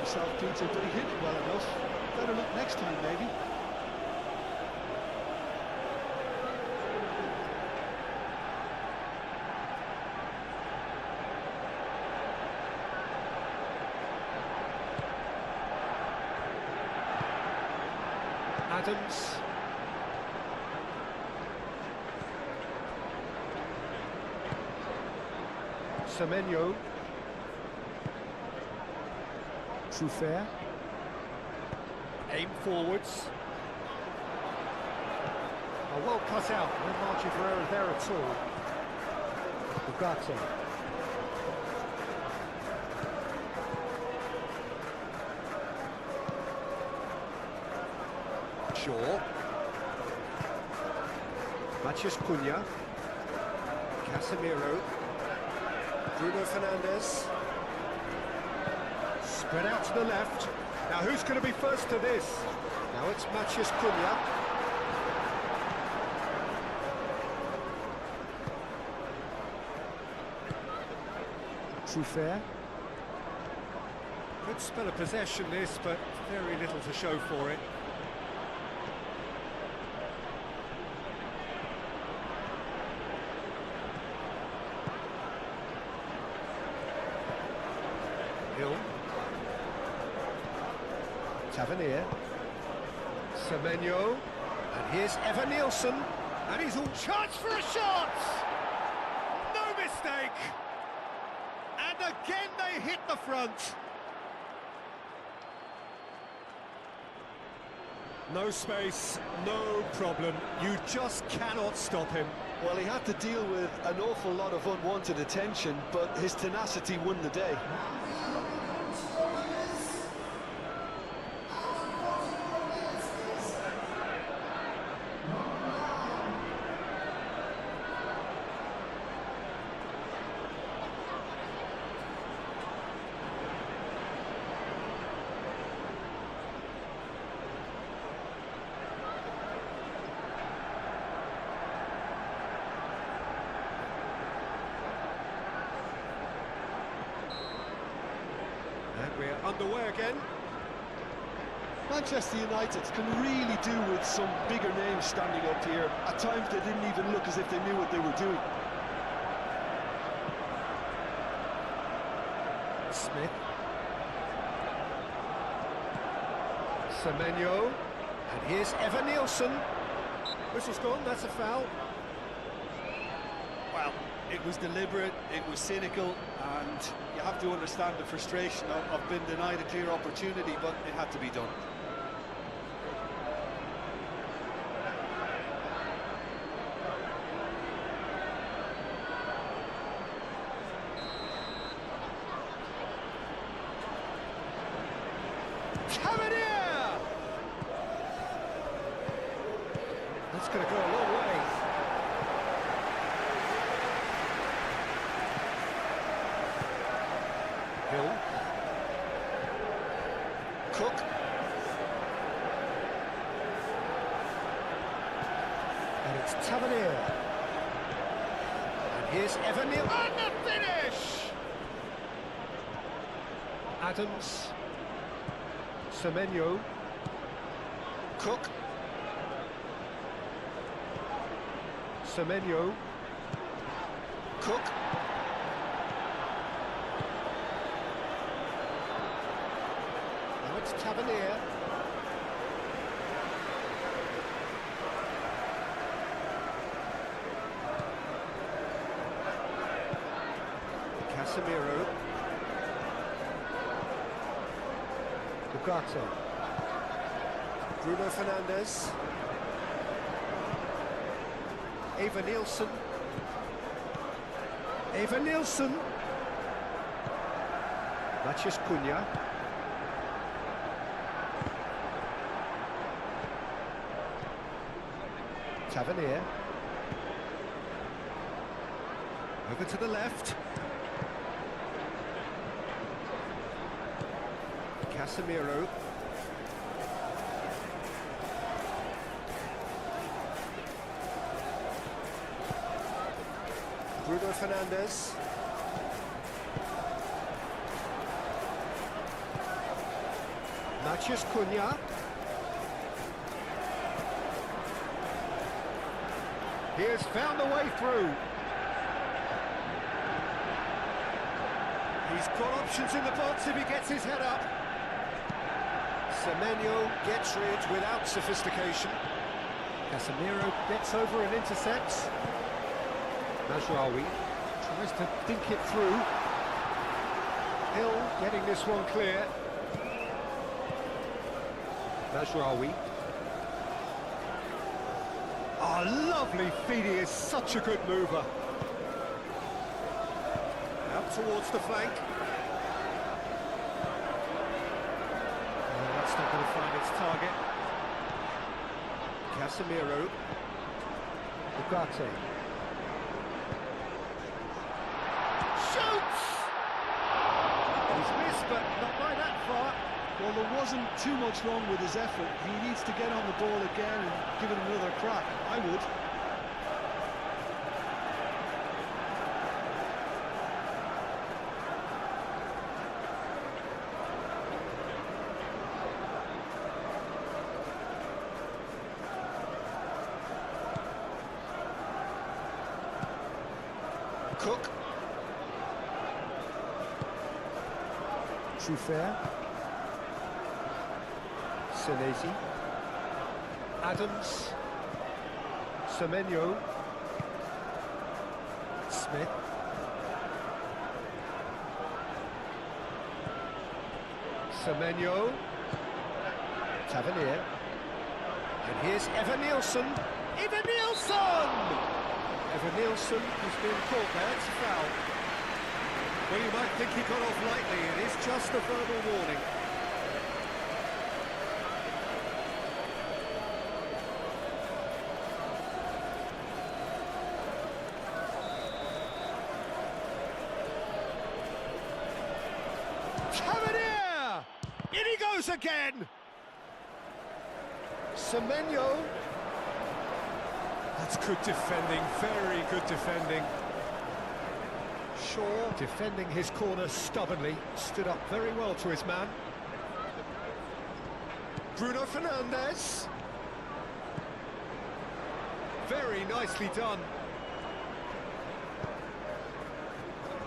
himself, Peter, but he hit it well enough. Better look next time, maybe. Adams. Semenyo. Truffert. Aim forwards. Oh, well cut out. No margin for error there at all. Ugarte. Shaw. Matheus Cunha. Casemiro. Bruno Fernandes. Spread out to the left. Now who's going to be first to this? Now it's Matheus Cunha. Truffert. Good spell of possession this, but very little to show for it. Hill. Tavernier. Semenyo. And here's Evan Nielsen. And he's all chance for a shot! No mistake! And again they hit the front. No space, no problem. You just cannot stop him. Well, he had to deal with an awful lot of unwanted attention, but his tenacity won the day. And we're underway again. Manchester United can really do with some bigger names standing up here. At times they didn't even look as if they knew what they were doing. Smith. Semenyo. And here's Evan Nielsen. Whistle's gone, that's a foul. Well, it was deliberate, it was cynical, and you have to understand the frustration of being denied a clear opportunity, but it had to be done. Tavernier! That's going to go a long way. Hill. Cook. And it's Tavernier. And here's Evan Nielsen. And the finish! Adams. Semenyo. Cook. Semenyo. Cook. Now it's Tavernier. Casemiro. Ugarte. Bruno Fernandes. Evan Nielsen. Evan Nielsen. Matheus Cunha. Tavernier. Over to the left. Casemiro. Bruno Fernandes. Matheus Cunha. He has found a way through. He's got options in the box if he gets his head up. Semenyo gets rid without sophistication. Casemiro gets over and intercepts. Mazraoui tries to dink it through. Hill getting this one clear. Mazraoui. Oh, lovely feed, he is such a good mover. Out towards the flank. Oh, that's not going to find its target. Casemiro. Ugarte. Shoots! He's missed, but not by that far. Well, there wasn't too much wrong with his effort. He needs to get on the ball again and give it another crack. I would. Cook. Truffert. Senesi. Adams. Semenyo. Smith. Semenyo. Tavernier. And here's Evan-Nielsen. Evan-Nielsen! Evan-Nielsen has been caught there, it's a foul. Well, you might think he got off lightly, it is just a verbal warning. Tavernier! In he goes again! Semenyo. That's good defending, very good defending. Shaw defending his corner stubbornly, stood up very well to his man. Bruno Fernandes. Very nicely done.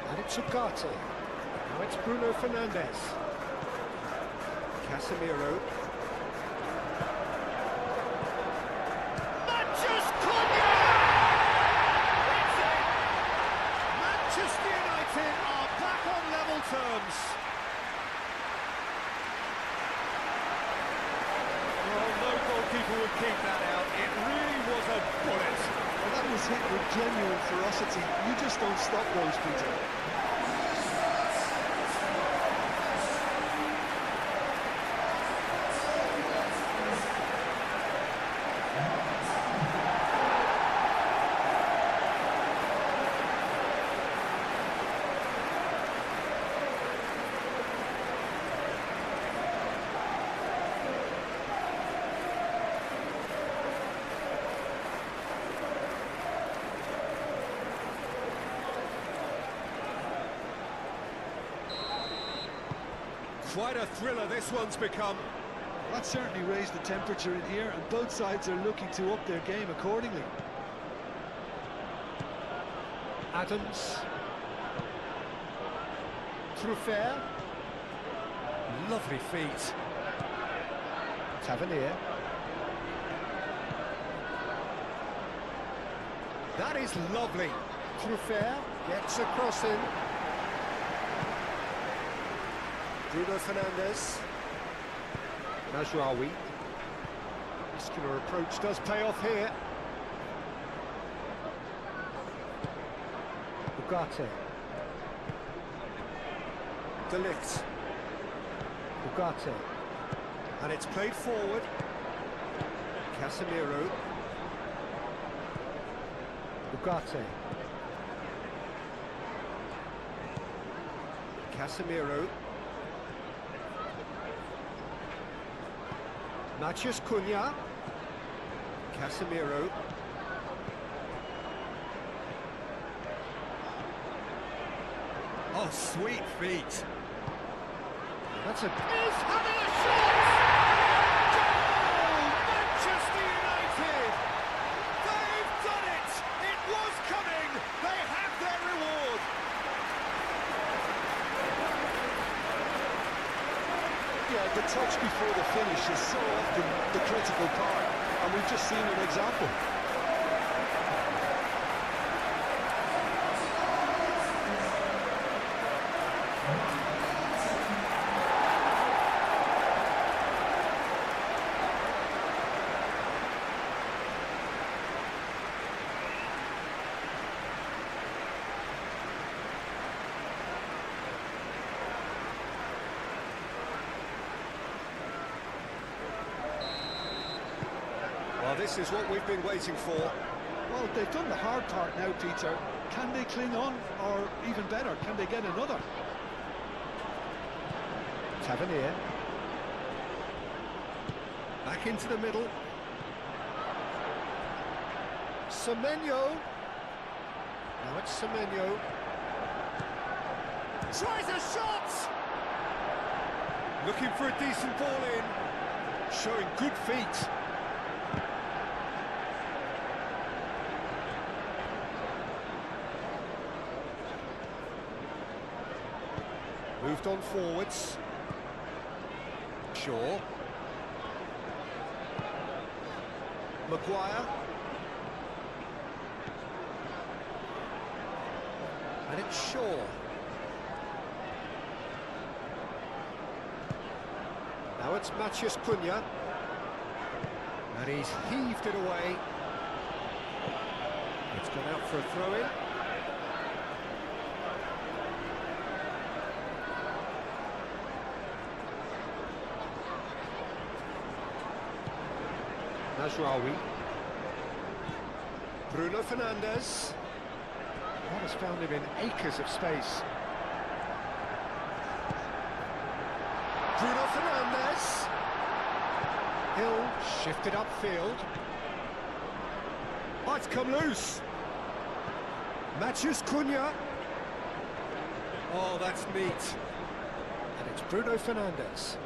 And it's Ugarte. Now it's Bruno Fernandes. Casemiro. Terms. Well, no goalkeeper would keep that out. It really was a bullet. Well, that was hit with genuine ferocity. You just don't stop those, Peter. Quite a thriller this one's become. That certainly raised the temperature in here, and both sides are looking to up their game accordingly. Adams. Truffert. Lovely feet. Tavernier. That is lovely. Truffert gets a cross in. Bruno Fernandes. Mazraoui. Muscular approach does pay off here. Ugarte. De Ligt. Ugarte. And it's played forward. Casemiro. Ugarte. Casemiro. Matheus Cunha. Casemiro. Oh, sweet feet. That's a... He's having a shot! The touch before the finish is so often the critical part, and we've just seen an example. Well, this is what we've been waiting for. Well, they've done the hard part now, Peter. Can they cling on, or even better, can they get another? Tavernier. Back into the middle. Semenyo. Now it's Semenyo. Tries a shot! Looking for a decent ball in. Showing good feet. Moved on forwards. Shaw. Maguire. And it's Shaw. Now it's Matheus Cunha. And he's heaved it away. It's gone out for a throw-in. Mazraoui. Bruno Fernandes. That has found him in acres of space. Bruno Fernandes. Hill shifted upfield. Oh, it's come loose. Matheus Cunha. Oh, that's neat. And it's Bruno Fernandes.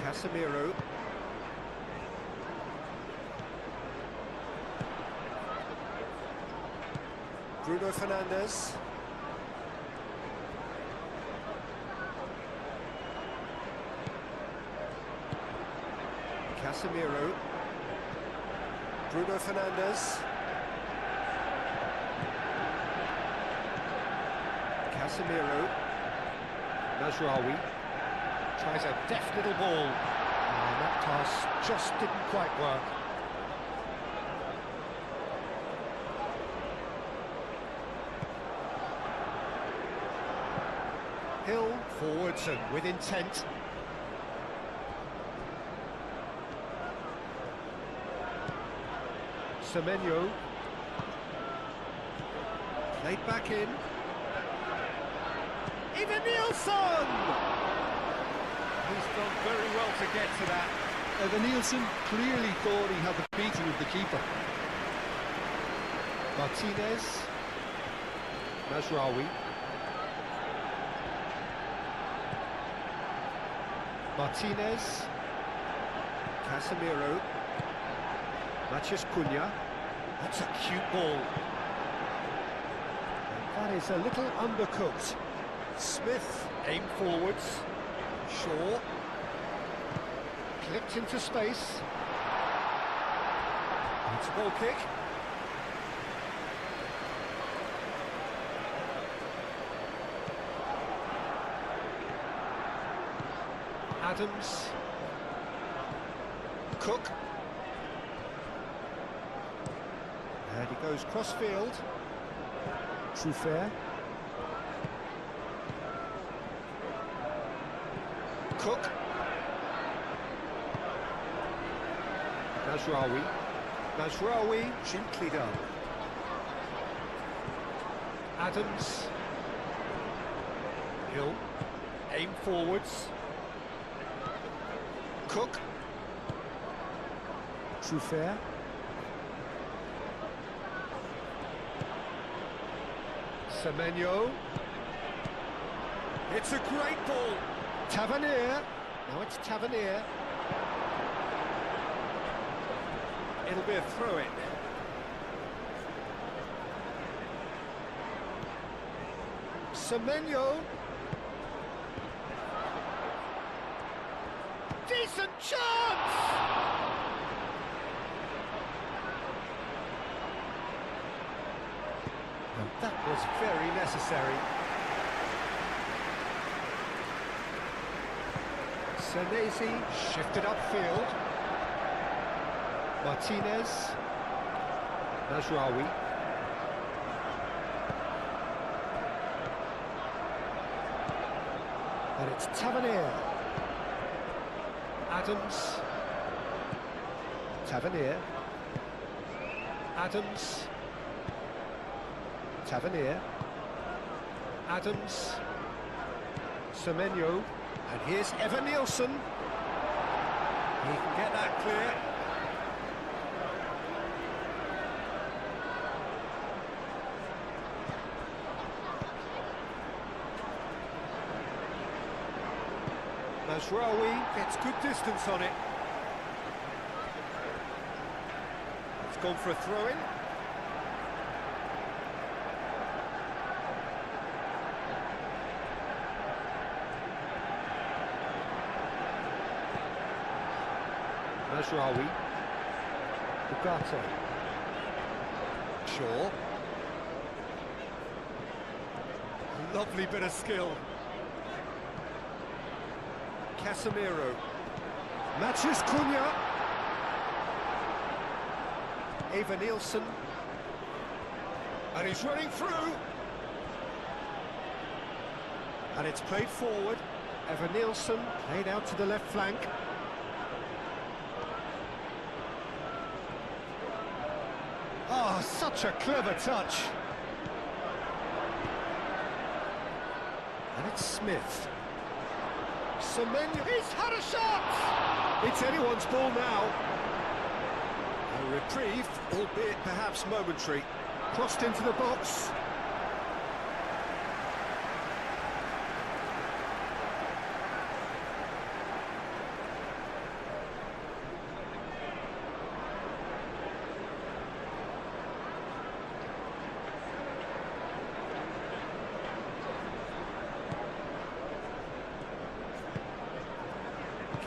Casemiro. Bruno Fernandes. Casemiro. Bruno Fernandes. Casemiro. Mazraoui. Tries a deft little ball. And that pass just didn't quite work. Hill forwards and with intent. Semenyo. Played back in. Even Nielsen! He's done very well to get to that. Evan Nielsen clearly thought he had the beating of the keeper. Martinez. Mazraoui. Martinez. Casemiro. Matheus Cunha. That's a cute ball. And that is a little undercooked. Smith aimed forwards. Shaw. Clipped into space. It's a ball kick. Adams. Cook. And he goes cross-field. Truffert. Cook. Mazraoui. Mazraoui, gently done. Adams. Hill. Aim forwards. Cook. Truffert. Semenyo. It's a great ball. Tavernier. Now it's Tavernier. It'll be a throw-in. Semenyo. chance! And that was very necessary. Senesi shifted upfield. Martinez. Najraoui. And it's Tavernier. Adams. Tavernier. Adams. Tavernier. Adams. Semenyo. And here's Evan Nielsen. He can get that clear. Mazraoui gets good distance on it. It's gone for a throw-in. Mazraoui. Ugarte. Shaw. Lovely bit of skill. Casemiro. Matches Cunha. Eva Nielsen. And he's running through. And it's played forward. Eva Nielsen played out to the left flank. Oh, such a clever touch. And it's Smith. Semenyo, he's had a shot! It's anyone's ball now. A reprieve, albeit perhaps momentary. Crossed into the box.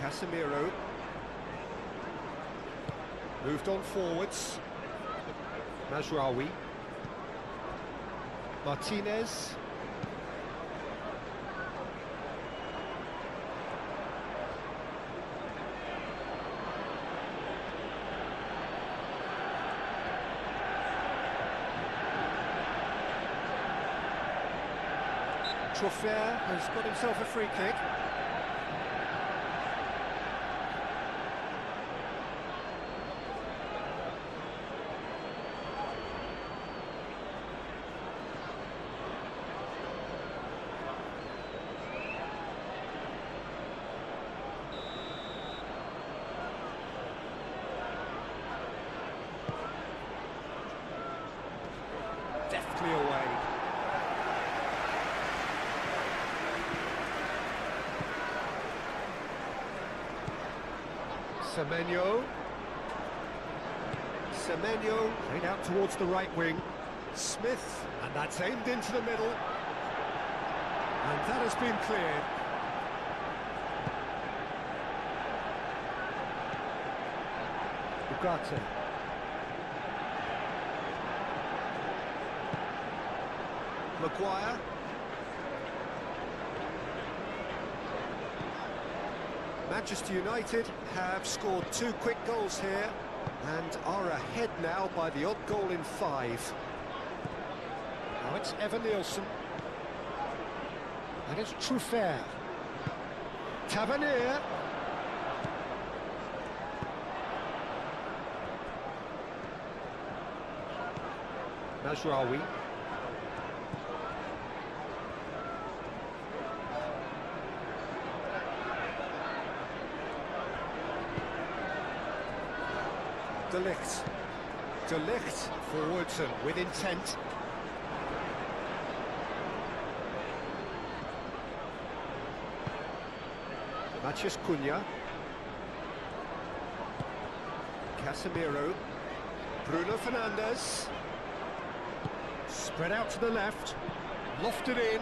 Casemiro moved on forwards. Mazraoui. Martinez. Trofer has got himself a free kick. Deftly away. Semenyo. Semenyo played out towards the right wing. Smith, and that's aimed into the middle. And that has been cleared. Ugarte. Maguire. Manchester United have scored 2 quick goals here and are ahead now by the odd goal in 5. Now it's Evan Nielsen. And it's Trofer. Tavernier. Mazraoui. De Ligt. De Ligt forwards and with intent. Mathias Cunha. Casemiro. Bruno Fernandes. Spread out to the left. Lofted in.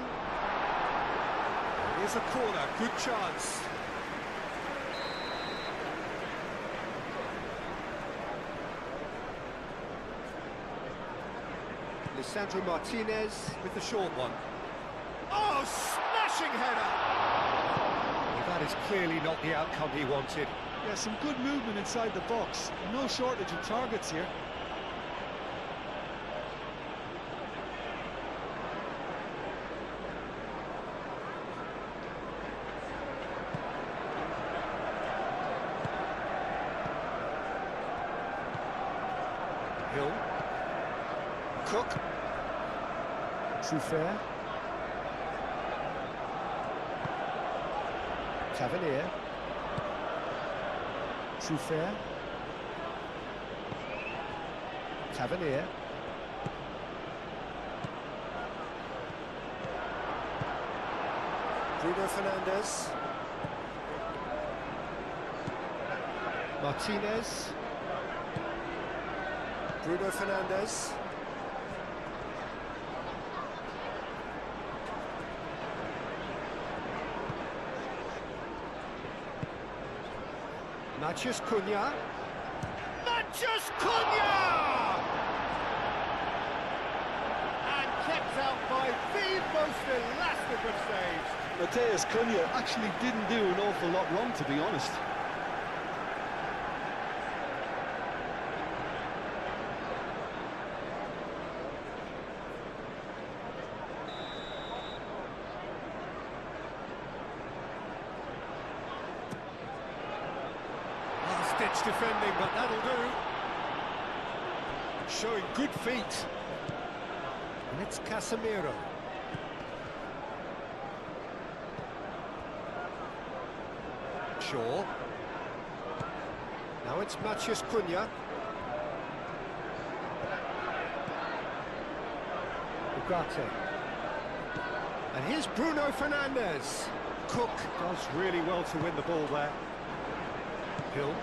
Here's a corner, good chance. Lisandro Martinez with the short one. Oh, smashing header! Well, that is clearly not the outcome he wanted. Yeah, some good movement inside the box. No shortage of targets here. Hill. Cook. Trufair. Tavernier. Trufair. Tavernier. Bruno Fernandes. Martinez. Bruno Fernandes. Matheus Cunha. Matheus Cunha! And kept out by the most elastic of saves. Matheus Cunha actually didn't do an awful lot wrong, to be honest. Last-ditch defending, but that'll do. Showing good feet. And it's Casemiro. Shaw. Now it's Matheus Cunha. Ugarte. And here's Bruno Fernandes. Cook does really well to win the ball there. Hill.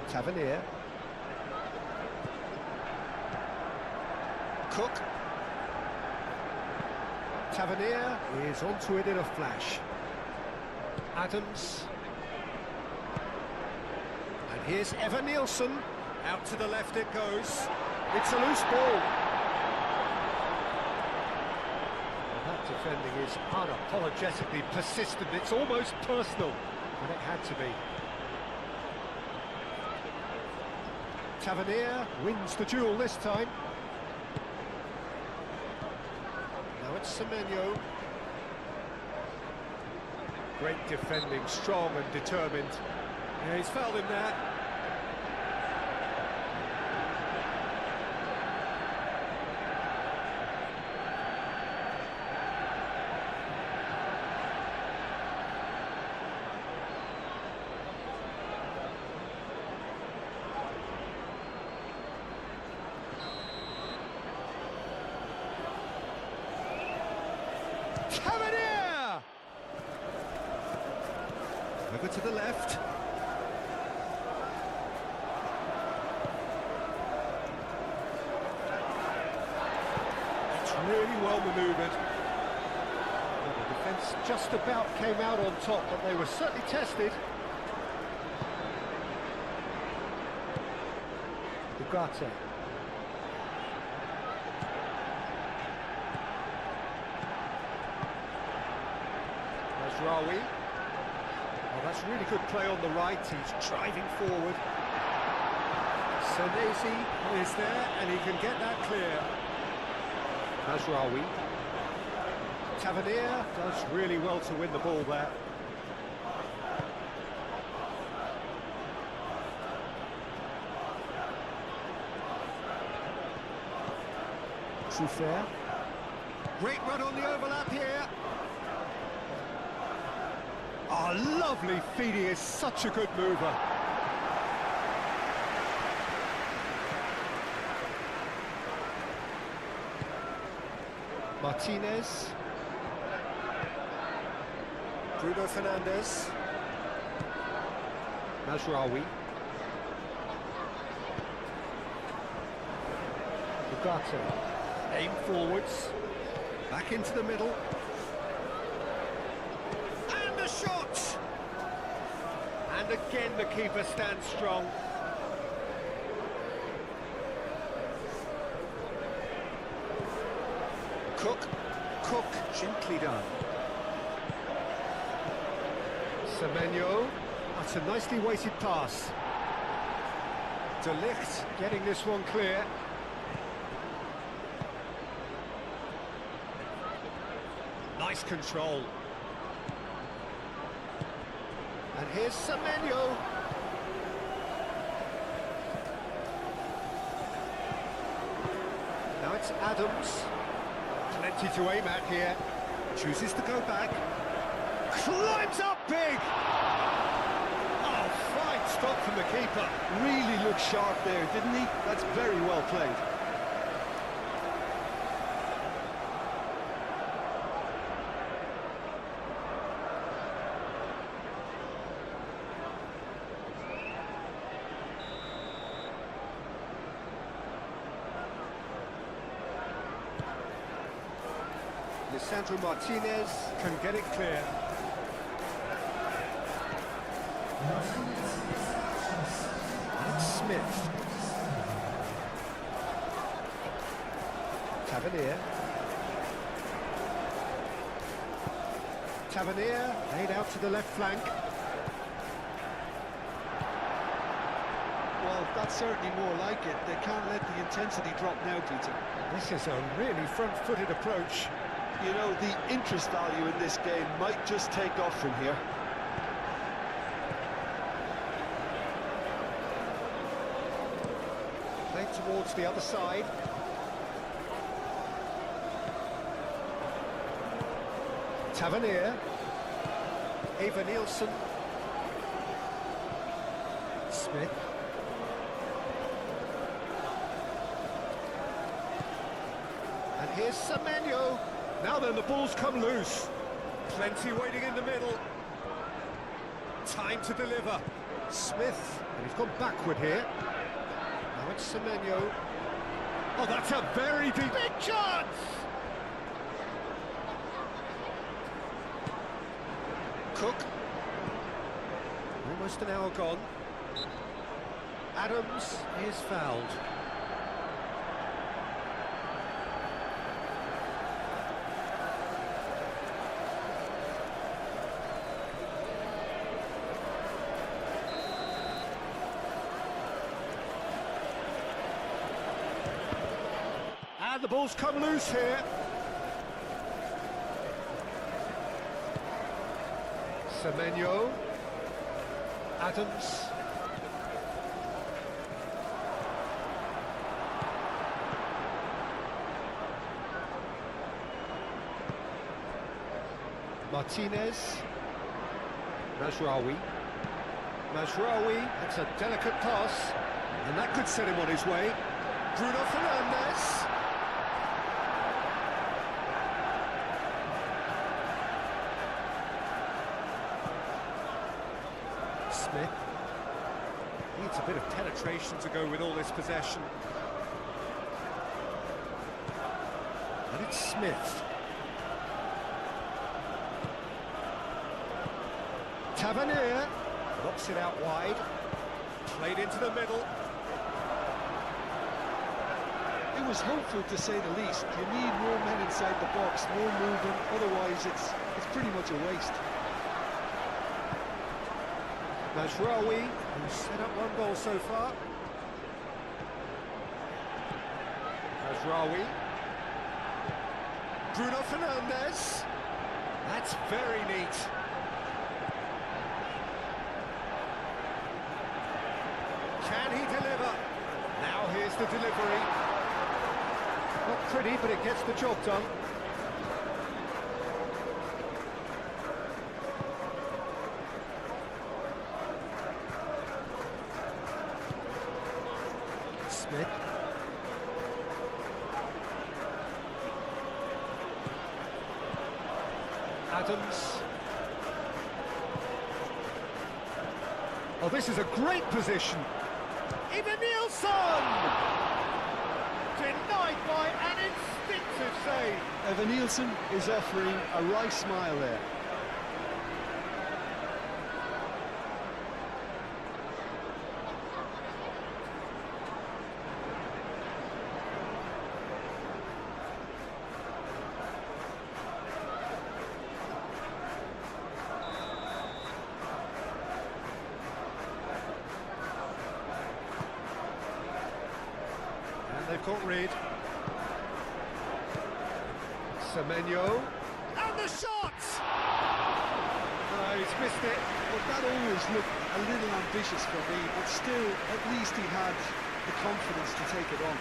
Tavernier. Cook. Tavernier is onto it in a flash. Adams. And here's Evan Nielsen. Out to the left it goes. It's a loose ball. Well, that defending is unapologetically persistent. It's almost personal. And it had to be. Tavernier wins the duel this time. Now it's Semenyo. Great defending, strong and determined. Yeah, he's fouled him there. Tavernier! Over to the left. It's really well manoeuvred. Well, the defence just about came out on top, but they were certainly tested. Ugarte. Rawi. Oh, that's really good play on the right. He's driving forward. Senesi is there, and he can get that clear. Rawi. Tavernier does really well to win the ball there. Trufair. Great run on the overlap here. Oh, lovely feet, he is such a good mover. Martinez. Bruno Fernandes. Mazraoui. Ugarte. Aim forwards. Back into the middle. Shot! And again the keeper stands strong. Gently done. Semenyo. That's a nicely weighted pass. De Ligt getting this one clear. Nice control. And here's Semenyo. Now it's Adams. Plenty to aim at here. Chooses to go back. Climbs up big! Oh, fine stop from the keeper. Really looked sharp there, didn't he? That's very well played. Lisandro Martinez can get it clear. It's Smith. Tavernier laid out to the left flank. Well, that's certainly more like it. They can't let the intensity drop now, Peter. This is a really front-footed approach. You know, the interest value in this game might just take off from here. Played towards the other side. Tavernier. Eva Nielsen. Smith. And here's Semenyo. Now then, the ball's come loose. Plenty waiting in the middle. Time to deliver. Smith, and he's gone backward here. Now it's Semenyo. Oh, that's a very deep... Big chance! Cook. Almost an hour gone. Adams is fouled. And the ball's come loose here. Semenyo. Adams. Martinez. Mazraoui. That's a delicate pass. And that could set him on his way. Bruno Fernandes. Smith. Needs a bit of penetration to go with all this possession. And it's Smith. Tavernier knocks it out wide. Played into the middle. It was hopeful, to say the least. You need more men inside the box, more movement, otherwise it's pretty much a waste. Mazraoui, who's set up one goal so far. Mazraoui. Bruno Fernandes. That's very neat. Can he deliver? Now here's the delivery. Not pretty, but it gets the job done. Smith. Adams. Oh, this is a great position. Eva Nielsen! Denied by an instinctive save. Evan Nielsen is offering a wry smile there. they've got rid. Semenyo. And the shot! He's missed it. Well, that always looked a little ambitious for me, but still, at least he had the confidence to take it on.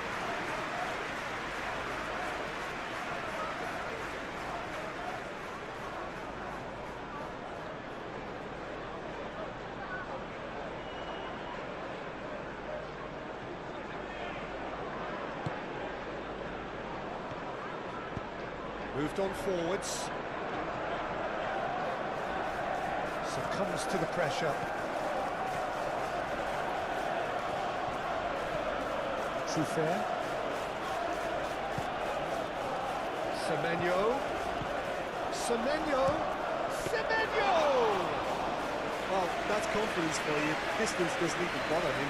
Moved on forwards. Succumbs to the pressure. Truffert. Semenyo. Semenyo. Semenyo! Well, that's confidence for you. Distance doesn't even bother him.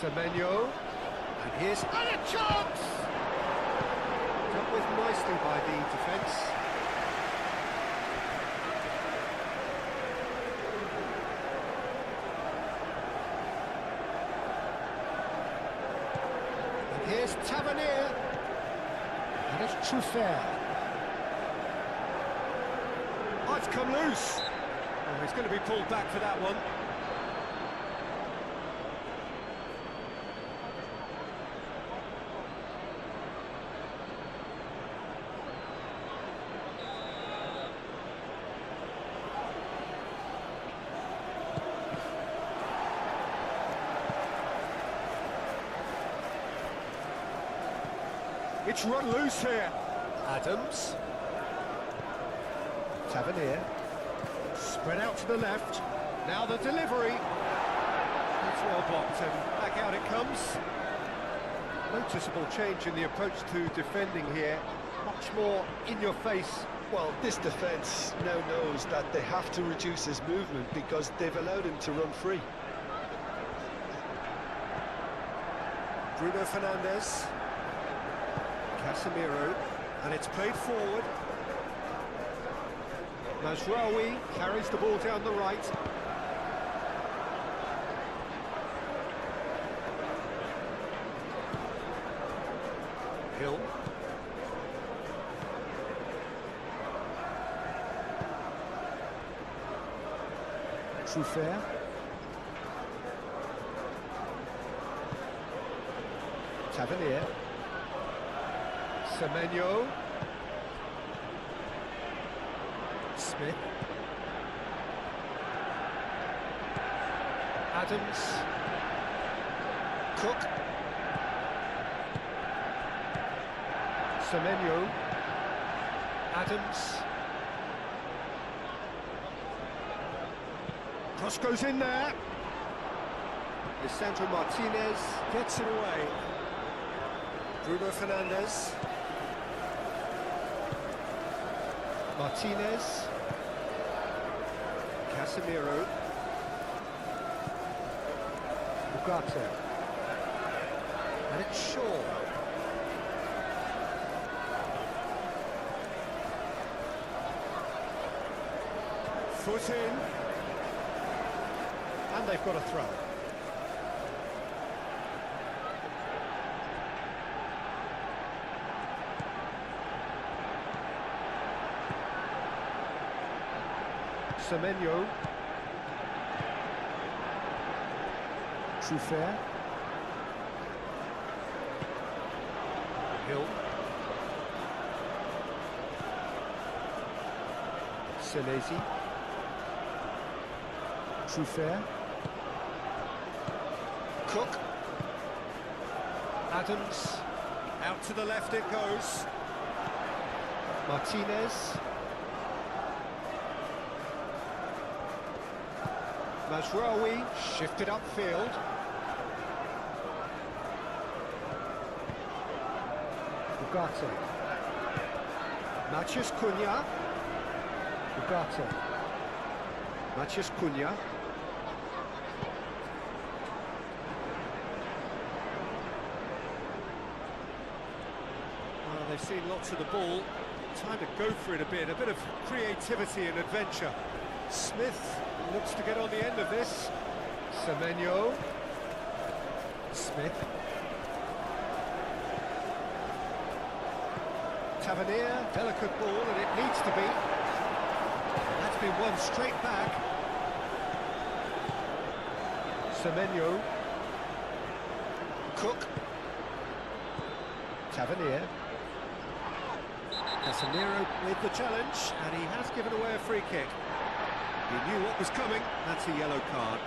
Semenyo, and here's and a chance! Dealt with nicely by the defence. And here's Tavernier, and it's Truffert. Oh, it's come loose! Oh, he's going to be pulled back for that one. It's run loose here. Adams. Tavernier. Spread out to the left. Now the delivery. It's well blocked and back out it comes. Noticeable change in the approach to defending here. Much more in your face. Well, this defence now knows that they have to reduce his movement because they've allowed him to run free. Bruno Fernandes. Casemiro, and it's played forward. Mazraoui carries the ball down the right. Hill. Truffert. Tavernier. Semenyo. Smith. Adams. Cook. Semenyo. Adams. Cross goes in there. Lisandro Martinez gets it away. Bruno Fernandes. Martinez. Casemiro. Ugarte. And it's Shaw. Foot in. And they've got a throw. Semenyo. Truffert. Hill. Senesi. Truffert. Cook. Adams. Out to the left it goes. Martinez. Mazraoui shifted upfield. Ugarte. Matheus Cunha. Ugarte. Matheus Cunha. they've seen lots of the ball. Time to go for it a bit of creativity and adventure. Smith looks to get on the end of this. Semenyo. Smith. Tavernier, delicate ball, and it needs to be. That's been won straight back. Semenyo. Cook. Tavernier. Casemiro with the challenge, and he has given away a free kick. He knew what was coming. That's a yellow card.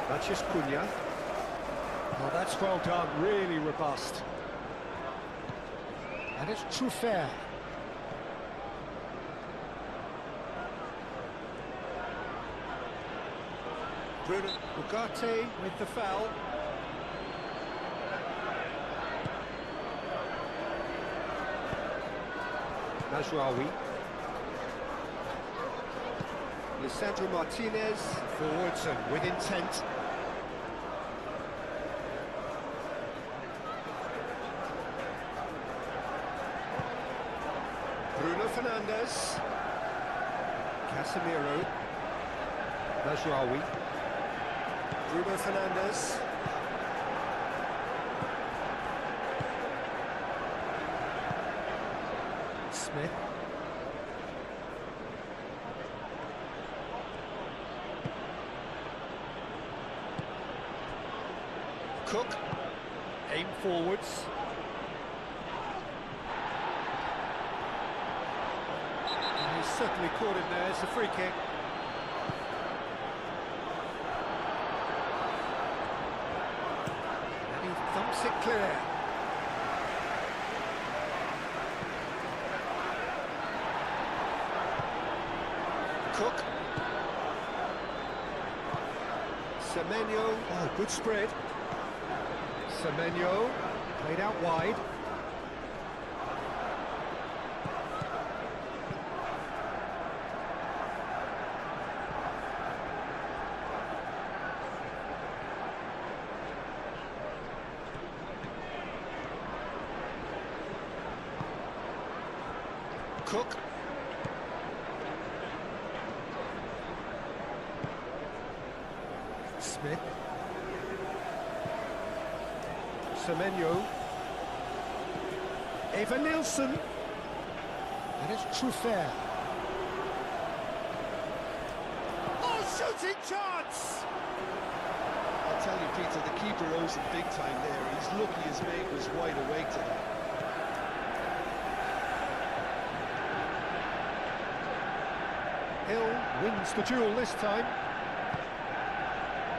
Mathias Cunha. Oh, that's well done, really robust. And it's Truffert. Bruno Ugarte with the foul. Najraoui. Lisandro Martinez forwards and with intent. Bruno Fernandes. Casemiro. Najraoui. Bruno Fernandes. Smith. Cook. Aim forwards. Certainly caught him there. It's a free kick. And he thumps it clear. Cook. Semenyo. Oh, good spread. Semenyo played out wide. Cook. Smith. Semenyo. Eva Nilsson. And it's Truffert. Oh, shooting chance! I'll tell you, Peter, the keeper owes him big time there. He's lucky his mate was wide awake to that. Hill wins the duel this time.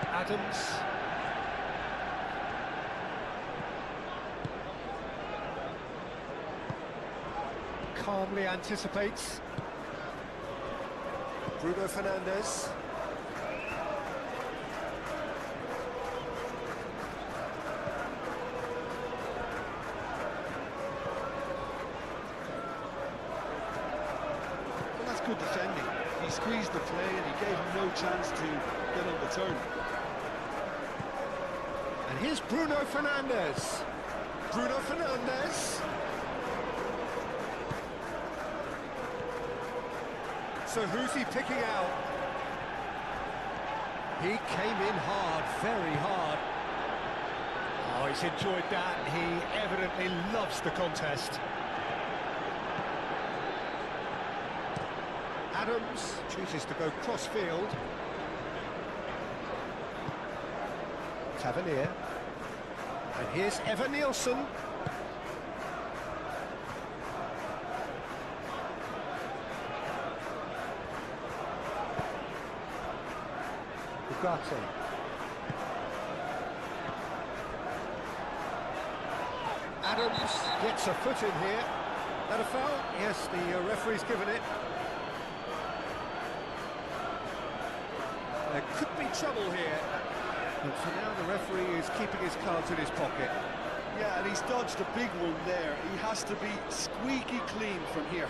Adams. Calmly anticipates. Bruno Fernandes. Well, that's good defending. He squeezed the play and he gave him no chance to get on the turn. And here's Bruno Fernandes. Bruno Fernandes. So who's he picking out? He came in hard, very hard. Oh, he's enjoyed that. He evidently loves the contest. Adams chooses to go cross-field. Tavernier. And here's Eva Nilsson. Ugarte. Adams gets a foot in here. That a foul? Yes, the referee's given it. There could be trouble here. And so now the referee is keeping his cards in his pocket. Yeah, and he's dodged a big one there. He has to be squeaky clean from here.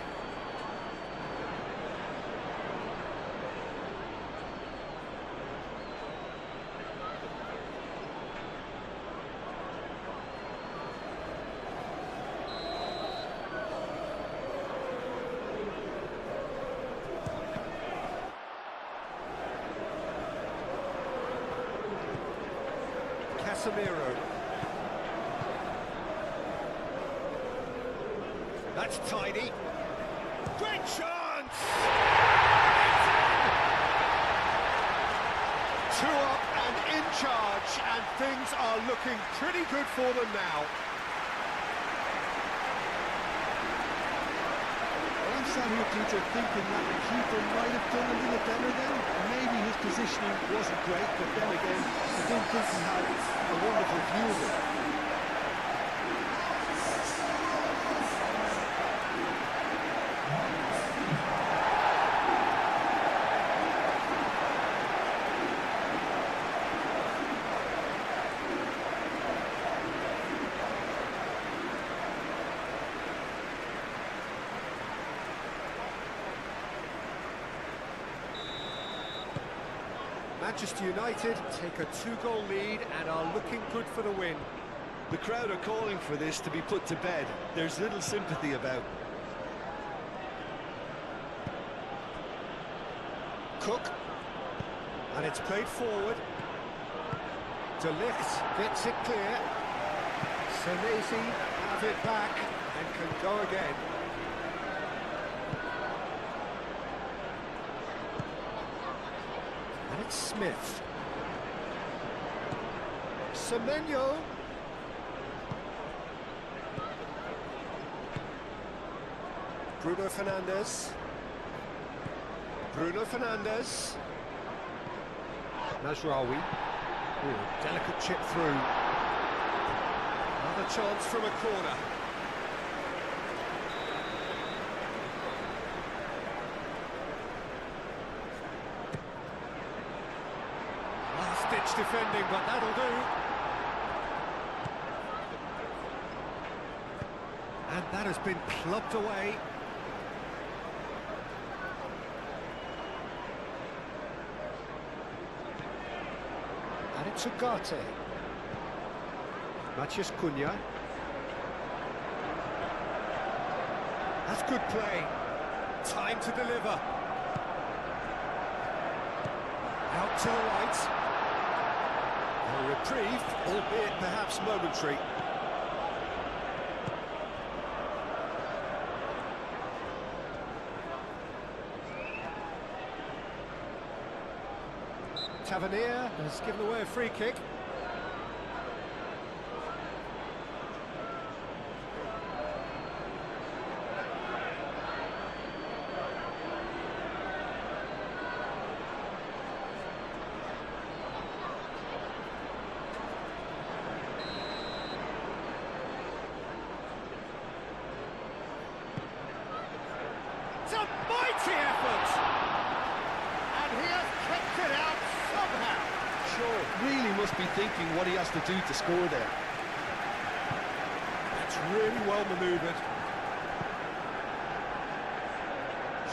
Casemiro. That's tidy. Great chance! Two up and in charge, and things are looking pretty good for them now. Well, I'm sat here, Peter, thinking that the keeper might have done a little better then. Maybe his positioning wasn't great, but then again, I don't think he had a wonderful view of it. Manchester United take a 2-goal lead and are looking good for the win. The crowd are calling for this to be put to bed. There's little sympathy about. Cook, and it's played forward. De Ligt gets it clear. Senesi have it back and can go again. And it's Smith. Semenyo. Bruno Fernandes. Bruno Fernandes. Nasraoui. Ooh, delicate chip through. Another chance from a corner. Last-ditch defending, but that'll do. And that has been clubbed away. And it's Ugarte. Matheus Cunha. That's good play. Time to deliver. Out to the right. A reprieve, albeit perhaps momentary. Tavernier has given away a free kick. It's a mighty effort! And he has kept it out somehow. Sure, really must be thinking what he has to do to score there. That's really well manoeuvred.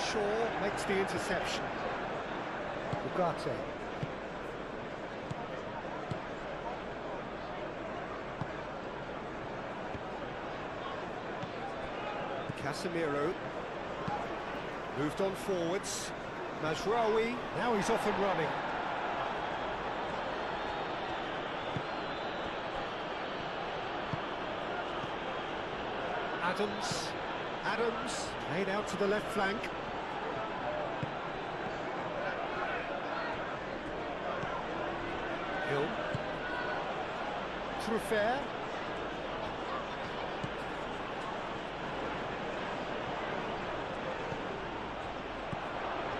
Shaw makes the interception. Ugarte. Casemiro. Moved on forwards. Mazraoui, now he's off and running. Adams, played out to the left flank. Hill. Truffert.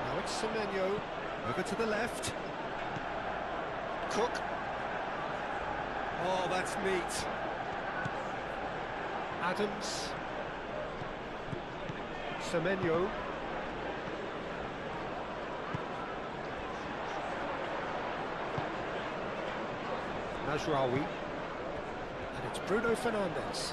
Now it's Semenyo, over to the left. Cook. Oh, that's neat. Adams. Semenyo. Mazraoui. And it's Bruno Fernandes.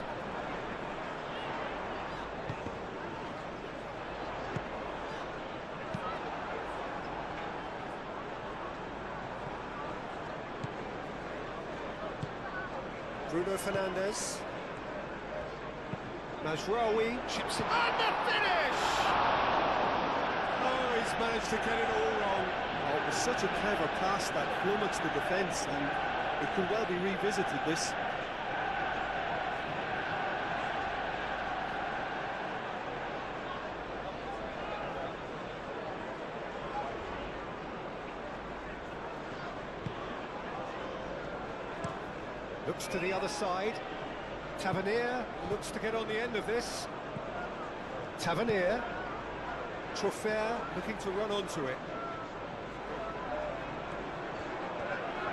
Bruno Fernandes. Mazraoui chips it. And the finish! Oh, he's managed to get it all wrong. Oh, it was such a clever pass that flummoxed the defence, and it could well be revisited, this. Looks to the other side. Tavernier looks to get on the end of this. Tavernier. Truffert looking to run onto it.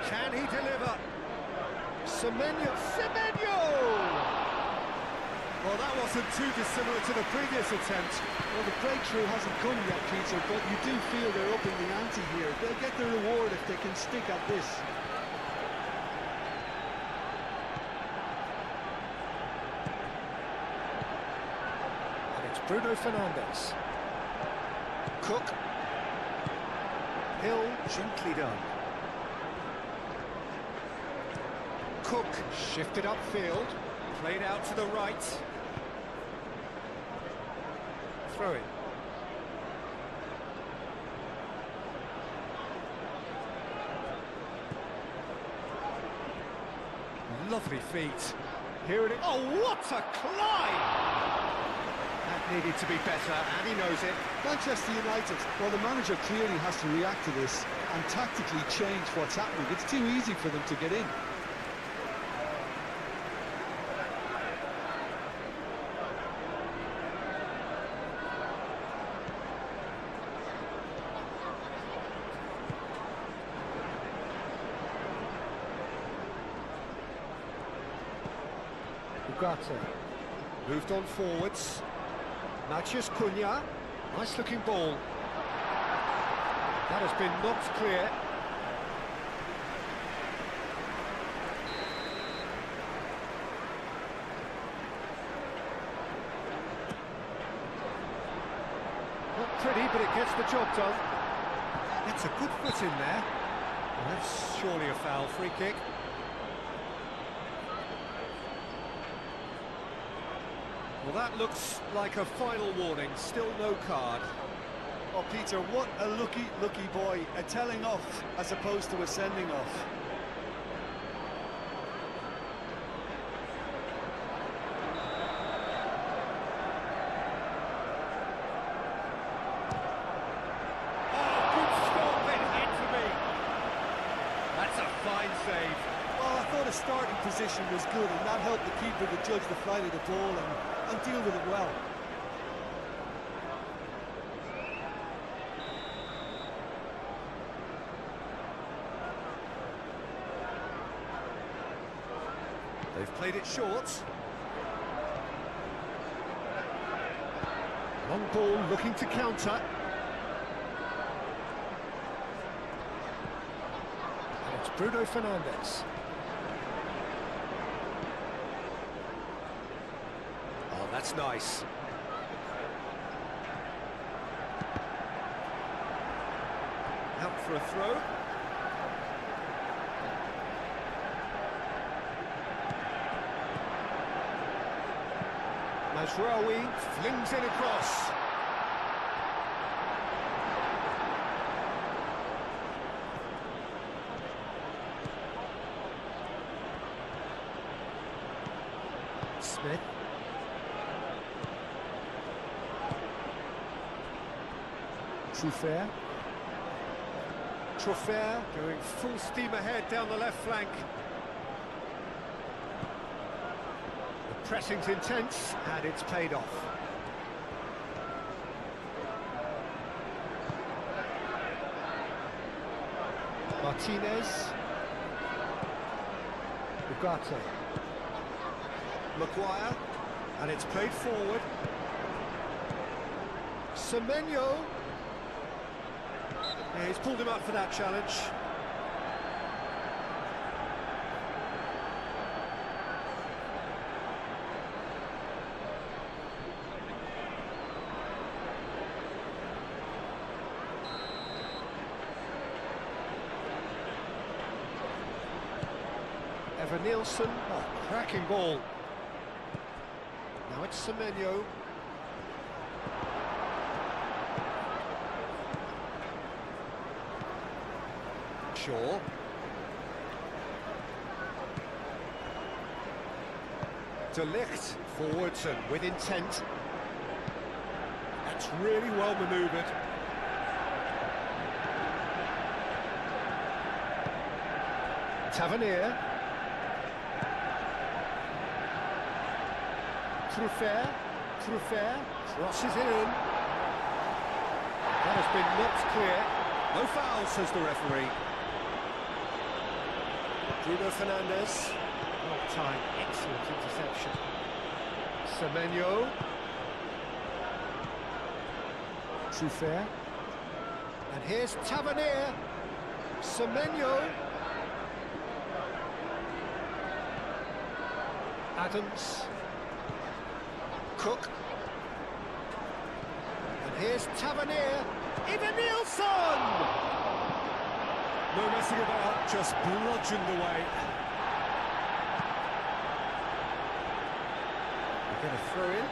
Can he deliver? Semenyo! Well, that wasn't too dissimilar to the previous attempt. Well, the breakthrough hasn't come yet, Peter, but you do feel they're upping the ante here. They'll get the reward if they can stick at this. Bruno Fernandes. Cook. Hill, gently done. Cook shifted upfield, played out to the right. Throw it. Lovely feet. Here it is. Oh, what a climb! Needed to be better, and he knows it. Manchester United, well, the manager clearly has to react to this and tactically change what's happening. It's too easy for them to get in. Ugarte moved on forwards. Matheus Cunha, nice looking ball. That has been knocked clear. Not pretty, but it gets the job done. It's a good foot in there. And that's surely a foul, free kick. Well, that looks like a final warning, still no card. Oh, Peter, what a lucky boy. A telling off as opposed to a sending off. Oh, good stop and hit for me. That's a fine save. Well, I thought his starting position was good, and that helped the keeper to judge the flight of the ball and deal with it well. They've played it short. Long ball looking to counter. And it's Bruno Fernandes. Oh, that's nice. Out for a throw. Mazraoui flings it across. Smith. Truffert. Truffert going full steam ahead down the left flank. The pressing's intense and it's paid off. Martinez. Ugarte. Maguire. And it's played forward. Semenyo. Yeah, he's pulled him up for that challenge. Nielsen. Oh, cracking ball. Now it's Semenyo. Shaw. De Ligt forwards and with intent. That's really well manoeuvred. Tavernier. Truffert crosses it in. That has been knocked clear. No foul, says the referee. Bruno Fernandes. Well timed, excellent interception. Semenyo. Truffert. And here's Tavernier. Semenyo. Adams. Cook. And here's Tavernier. Even Nielsen! No messing about, just bludgeoned away. We're going to throw in.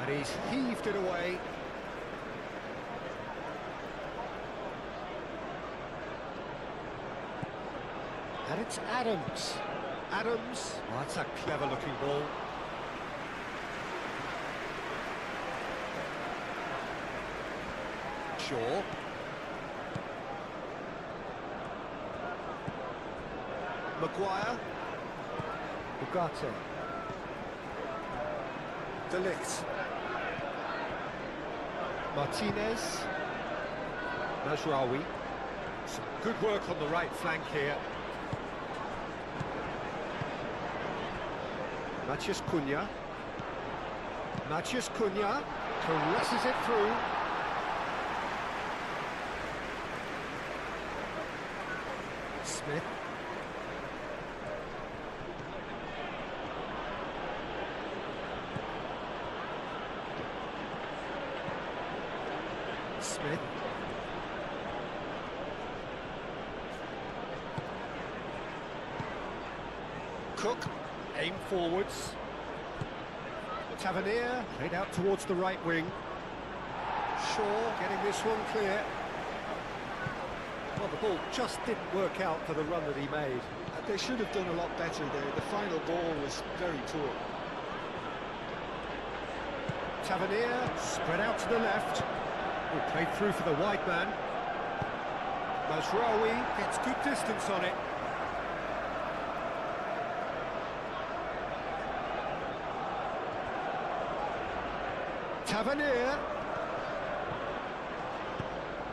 And he's heaved it away. And it's Adams. Adams. Oh, that's a clever-looking ball. Shaw. Maguire. Ugarte. De Ligt. Martinez. Mazraoui. Some good work on the right flank here. Matheus Cunha. Matheus Cunha caresses it through. Smith. Smith. Cook. Aim forwards. Tavernier played out towards the right wing. Shaw getting this one clear. Well, the ball just didn't work out for the run that he made. They should have done a lot better there. The final ball was very poor. Tavernier spread out to the left. Oh, played through for the wide man. Mazraoui gets good distance on it. Tavernier.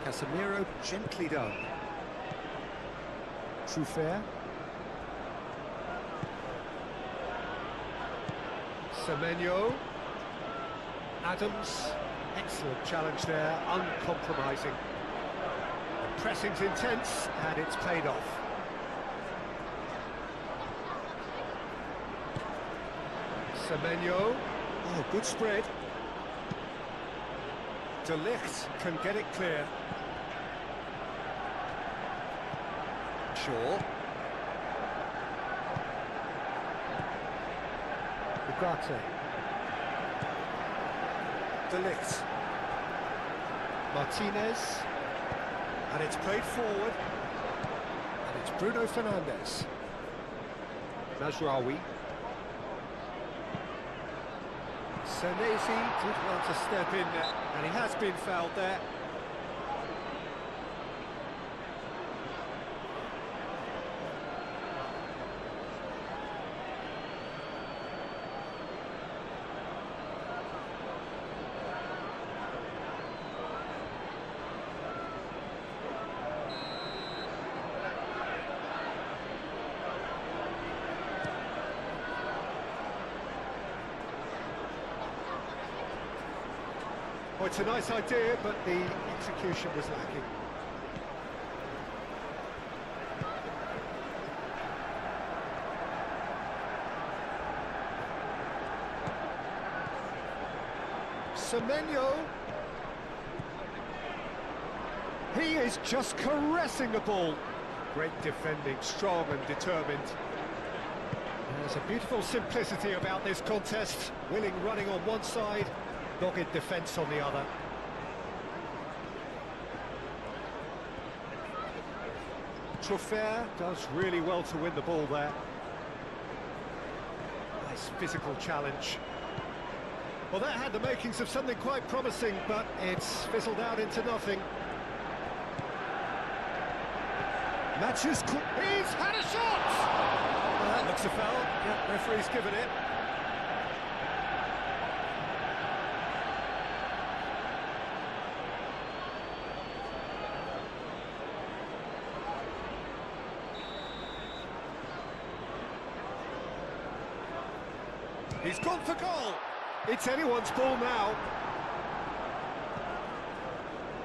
Casemiro gently done. Truffert. Semenyo. Adams. Excellent challenge there, uncompromising. The pressing's intense and it's paid off. Semenyo. Oh, good spread. De Ligt can get it clear. Shaw. Ugarte. De Ligt. Martinez. And it's played forward. And it's Bruno Fernandes. Mazraoui. Senesi did want to step in there, and he has been fouled there. Well, it's a nice idea, but the execution was lacking. Semenyo. He is just caressing the ball. Great defending, strong and determined. There's a beautiful simplicity about this contest. Willing running on one side, dogged defence on the other. Truffert does really well to win the ball there. Nice physical challenge. Well, that had the makings of something quite promising, but it's fizzled out into nothing. He's had a shot! That looks a foul. Yeah, referee's given it. He's gone for goal. It's anyone's ball now.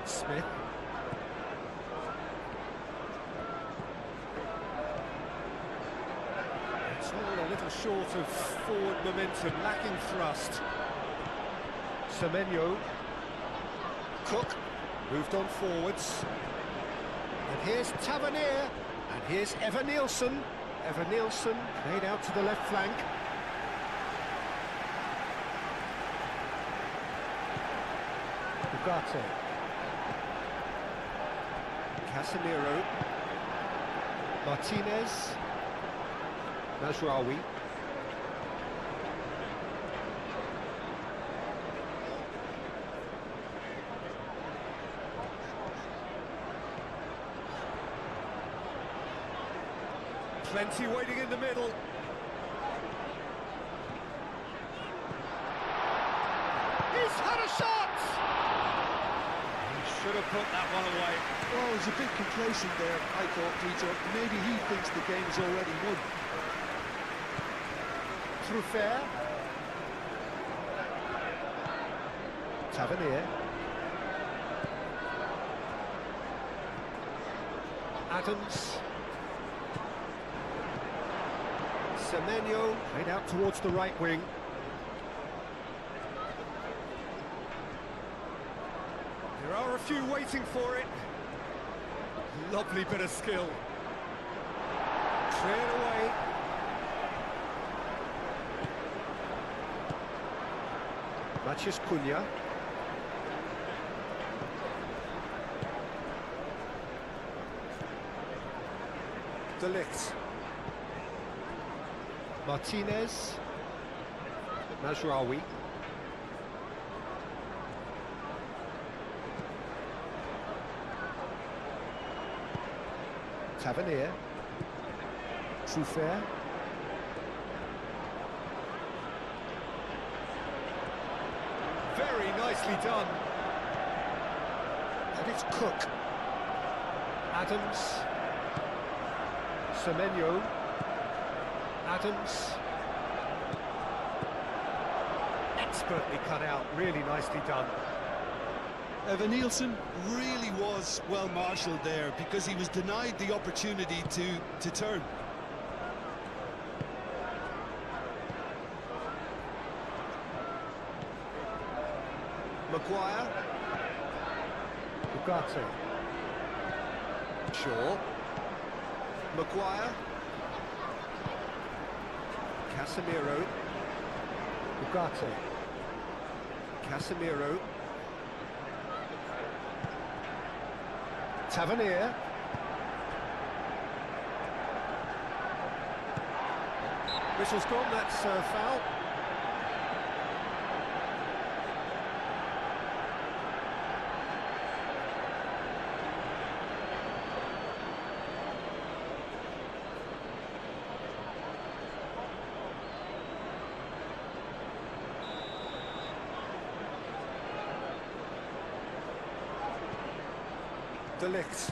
Smith. It's all a little short of forward momentum, lacking thrust. Semenyo. Cook moved on forwards. And here's Tavernier. And here's Evan-Nielsen. Evan-Nielsen played out to the left flank. Ugarte. Casemiro. Martinez. Mazraoui. Plenty waiting in the middle. He's had a shot! He should have put that one away. Oh, he was a bit complacent there, I thought, Peter. Maybe he thinks the game is already won. Truffert. Tavernier. Adams. Semenyo played out towards the right wing. There are a few waiting for it. Lovely bit of skill. Cleared away. Matheus Cunha. De Ligt. Martinez. Mazraoui. Tavernier. Truffert. Very nicely done. And it's Cook. Adams. Semenyo. Adams. Expertly cut out, really nicely done. Evan-Nielsen really was well marshalled there because he was denied the opportunity to turn. Maguire. Ugarte. Shaw. Maguire. Casemiro. Ugarte. Casemiro. Tavernier. Whistle's gone, that's foul. De Ligt.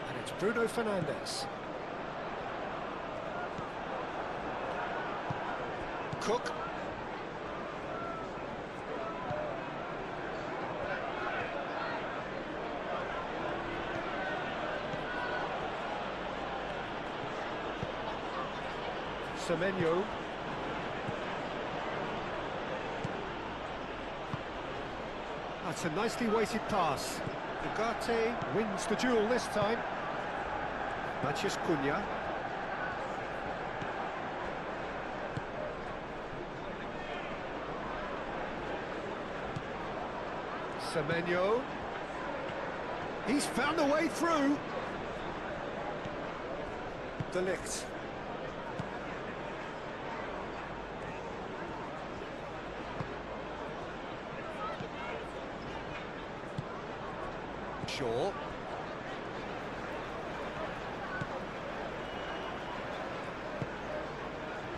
And it's Bruno Fernandes. Cook. Semenyo. That's a nicely weighted pass. Ugarte wins the duel this time. Matheus Cunha. Semenyo. He's found a way through. De Ligt. Shaw.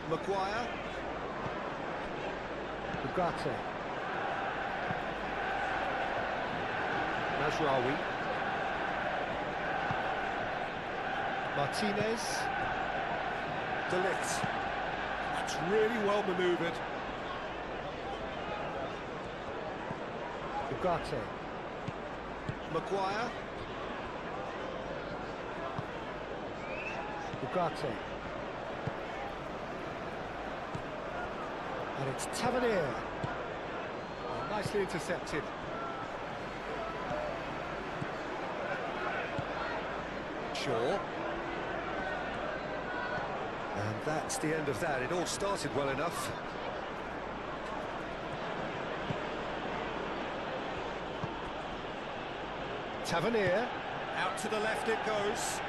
Maguire. Ugarte. Mazraoui. Martinez. De Ligt. That's really well manoeuvred. Ugarte. Maguire. Ugarte. And it's Tavernier. Oh, nicely intercepted. Shaw. And that's the end of that. It all started well enough. Tavernier. Out to the left it goes.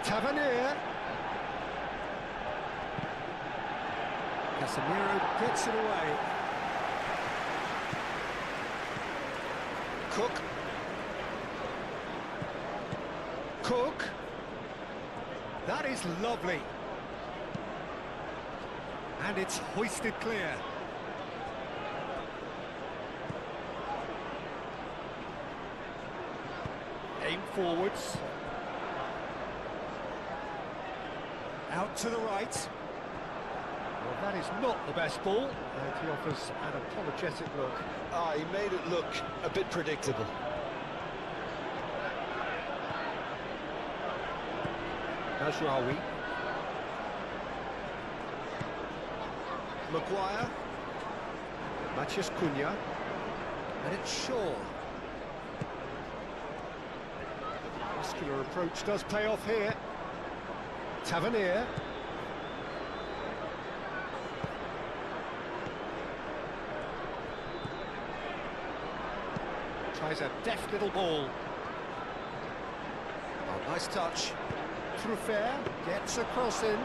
Tavernier. Casemiro gets it away. Cook. Cook. That is lovely. And it's hoisted clear. Aim forwards. Out to the right. Well, that is not the best ball. And he offers an apologetic look. Ah, he made it look a bit predictable. Mazraoui. Maguire. Matheus Cunha. And it's Shaw. Muscular approach does pay off here. Tavernier. Tries a deft little ball. Oh, nice touch. Truffert gets a cross in.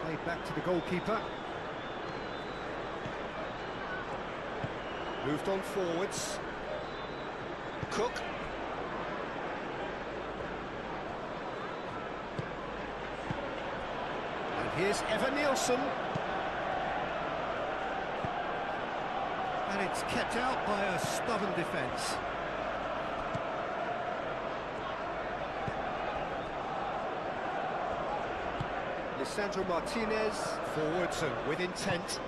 Played back to the goalkeeper. Moved on forwards. Cook. And here's Evan Nielsen. And it's kept out by a stubborn defence. Lisandro Martinez, forwards and with intent.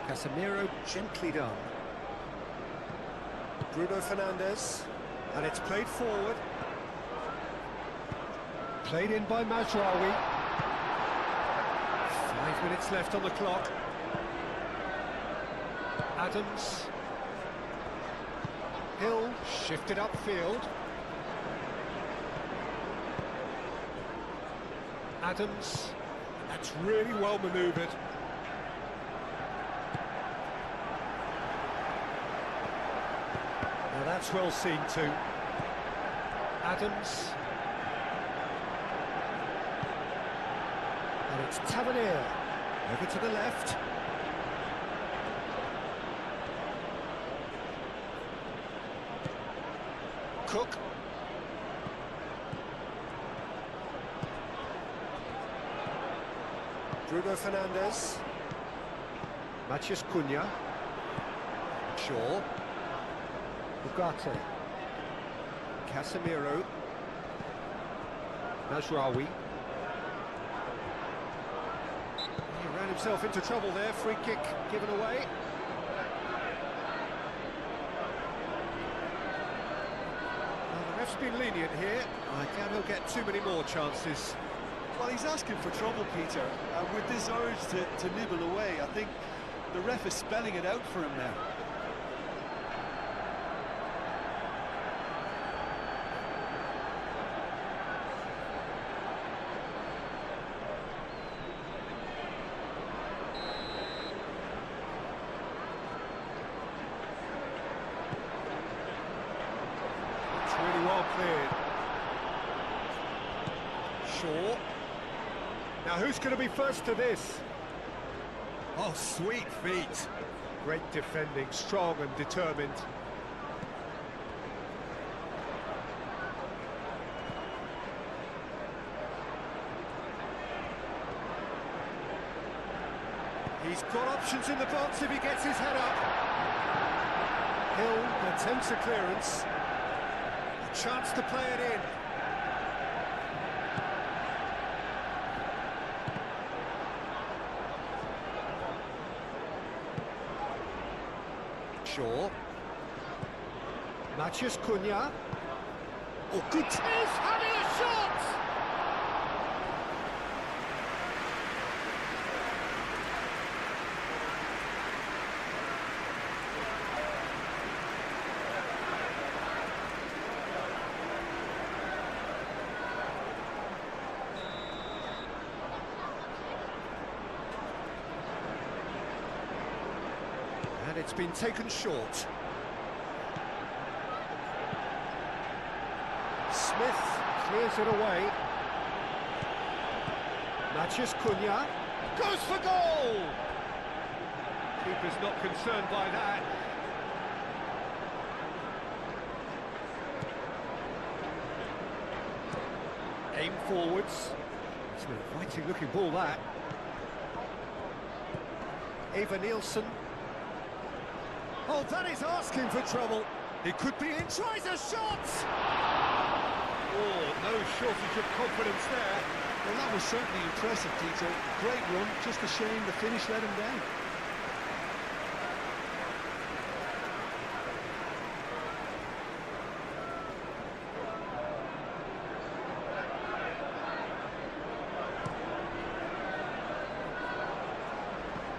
Casemiro gently done. Bruno Fernandes, and it's played forward. Played in by Mazraoui. 5 minutes left on the clock. Adams. Hill shifted upfield. Adams. That's really well manoeuvred. Now that's well seen too. Adams. And it's Tavernier. Over to the left. Cook. Bruno Fernandes. Matheus Cunha. Shaw. Ugarte. Casemiro. Mazraoui. He ran himself into trouble there. Free kick given away. been lenient here. I doubt he'll get too many more chances. Well, he's asking for trouble, Peter, and with this urge to nibble away, I think the ref is spelling it out for him now. It's really well cleared. Shaw. Now who's going to be first to this? Oh, sweet feet. Great defending, strong and determined. He's got options in the box if he gets his head up. Hill attempts a clearance. A chance to play it in. Shaw. Matheus Cunha. Oh, good. Is having a shot! And it's been taken short. Smith clears it away. Matheus Cunha goes for goal! Keeper's not concerned by that. Aim forwards. It's an inviting looking ball, that. Eva Nielsen. Oh, that is asking for trouble. He could be in. Tries a shot! Oh, no shortage of confidence there. Well, that was certainly impressive, Tito. Great run, just a shame the finish let him down.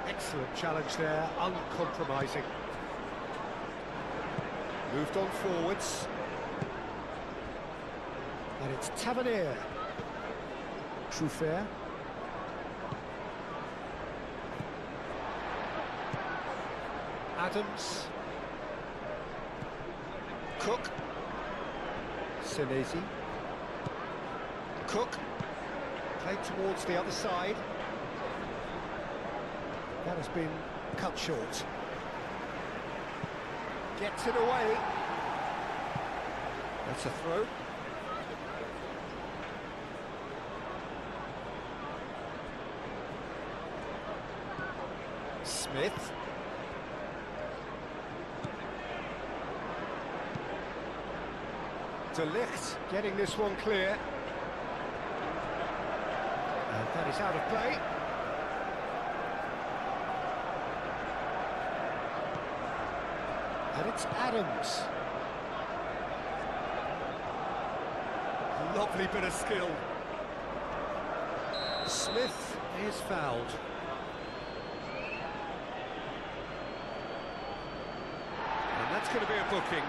Excellent challenge there, uncompromising. Moved on forwards. And it's Tavernier. Truffert. Adams. Cook. Senesi. Cook. Played towards the other side. That has been cut short. Gets it away. That's a throw. Smith. De Ligt getting this one clear. And that is out of play. And it's Adams. Lovely bit of skill. Smith is fouled. And that's going to be a booking.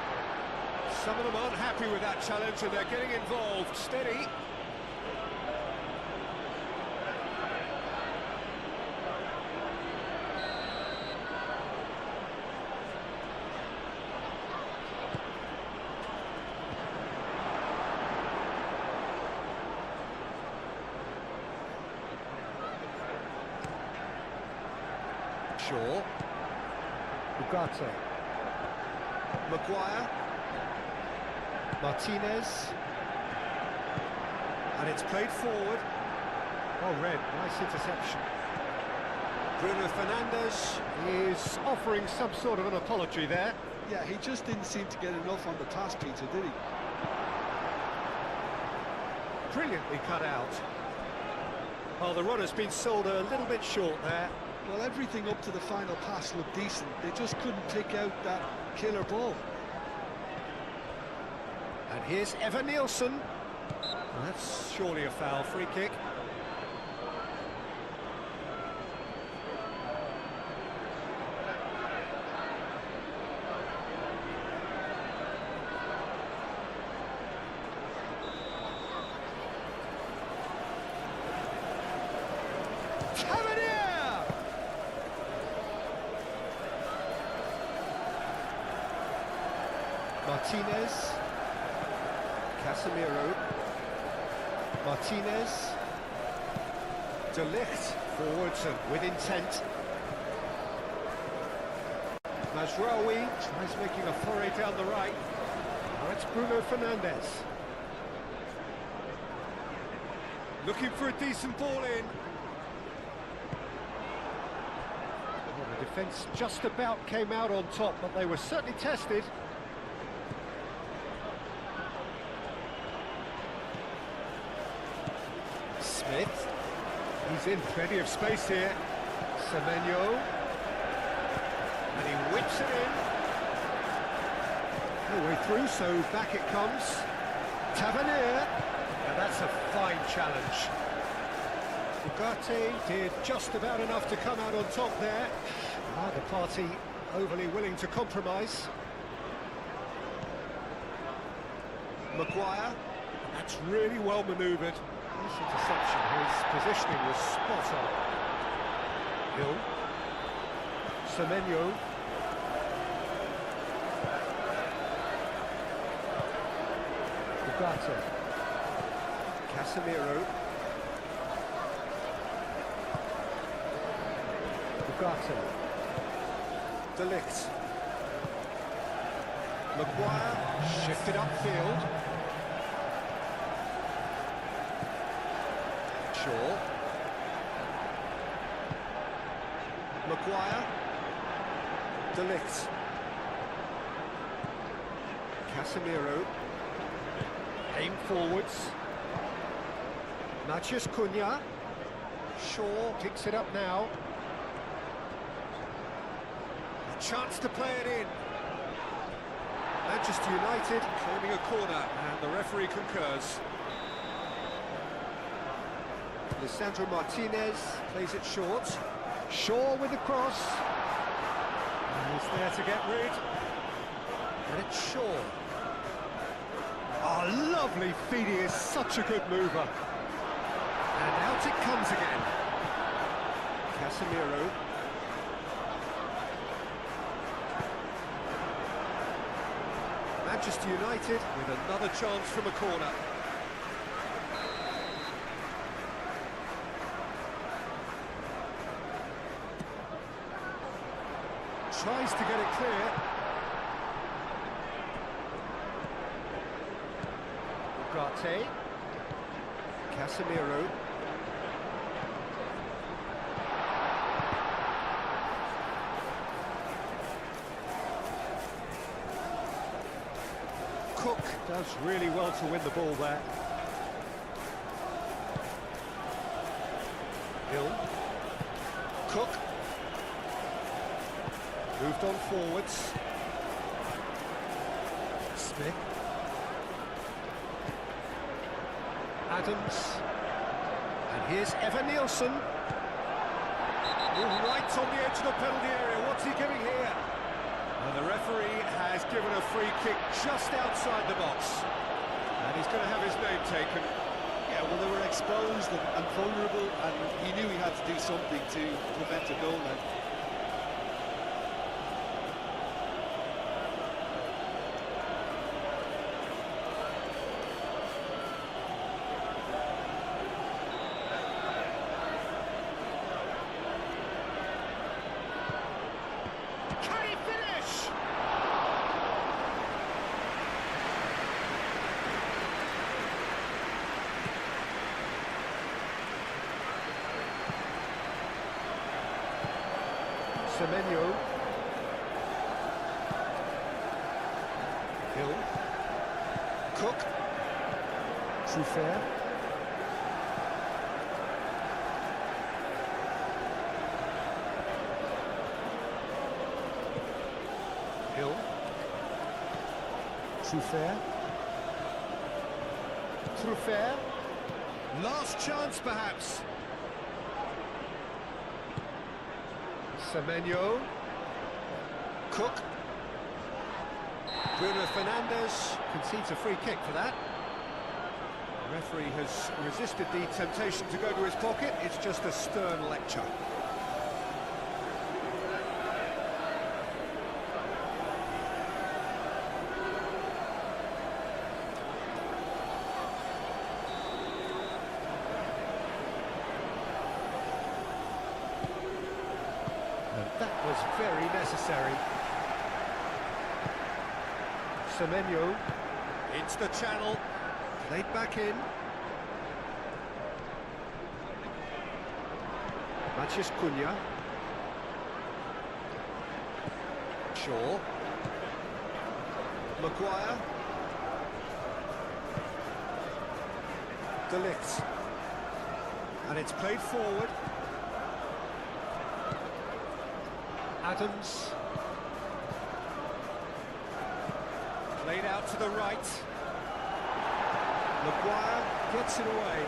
Some of them aren't happy with that challenge and they're getting involved. Steady. Shaw. Ugarte. Maguire. Martinez. And it's played forward. Oh, red. Nice interception. Bruno Fernandes is offering some sort of an apology there. Yeah, he just didn't seem to get enough on the pass, Peter, did he? Brilliantly cut out. Oh, the run has been sold a little bit short there. Well, everything up to the final pass looked decent. They just couldn't pick out that killer ball. And here's Evan Nielsen. That's surely a foul, free kick. Martinez, Casemiro, Martinez, De Ligt, forwards and with intent. Mazraoui tries making a foray down the right. Now it's Bruno Fernandes. Looking for a decent ball in. Well, the defence just about came out on top, but they were certainly tested. Smith, he's in plenty of space here. Semenyo, and he whips it in. No way through, so back it comes. Tavernier, and that's a fine challenge. Ugarte did just about enough to come out on top there. Neither party overly willing to compromise. Maguire, that's really well manoeuvred. This interception, his positioning was spot on. Hill. Semenyo. Ugarte. Casemiro. Ugarte. De Ligt. Maguire shifted upfield. Shaw. Maguire. De Ligt. Casemiro. Aim forwards. Matheus Cunha. Shaw picks it up now. A chance to play it in. Manchester United claiming a corner, and the referee concurs. Lisandro Martinez plays it short. Shaw with the cross. And he's there to get rid. And it's Shaw. Oh, lovely feed, he is such a good mover. And out it comes again. Casemiro. Manchester United with another chance from a corner. Tries to get it clear. Ugarte. Casemiro. Cook does really well to win the ball there. Hill. Cook. Moved on forwards. Smith. Adams. And here's Evan Nielsen. Right on the edge of the penalty area. What's he giving here? And the referee has given a free kick just outside the box. And he's going to have his name taken. Yeah, well, they were exposed and vulnerable, and he knew he had to do something to prevent a goal now. Can he finish? Semenyo. Hill. Cook. Truffert. Hill. Truffert. Truffert. Last chance, perhaps. Semenyo. Cook. Bruno Fernandes concedes a free kick for that. The referee has resisted the temptation to go to his pocket. It's just a stern lecture. And that was very necessary. Semenyo into the channel, played back in. Matheus Cunha. Shaw. Maguire. De Ligt. And it's played forward. Adams. Played out to the right. Maguire gets it away.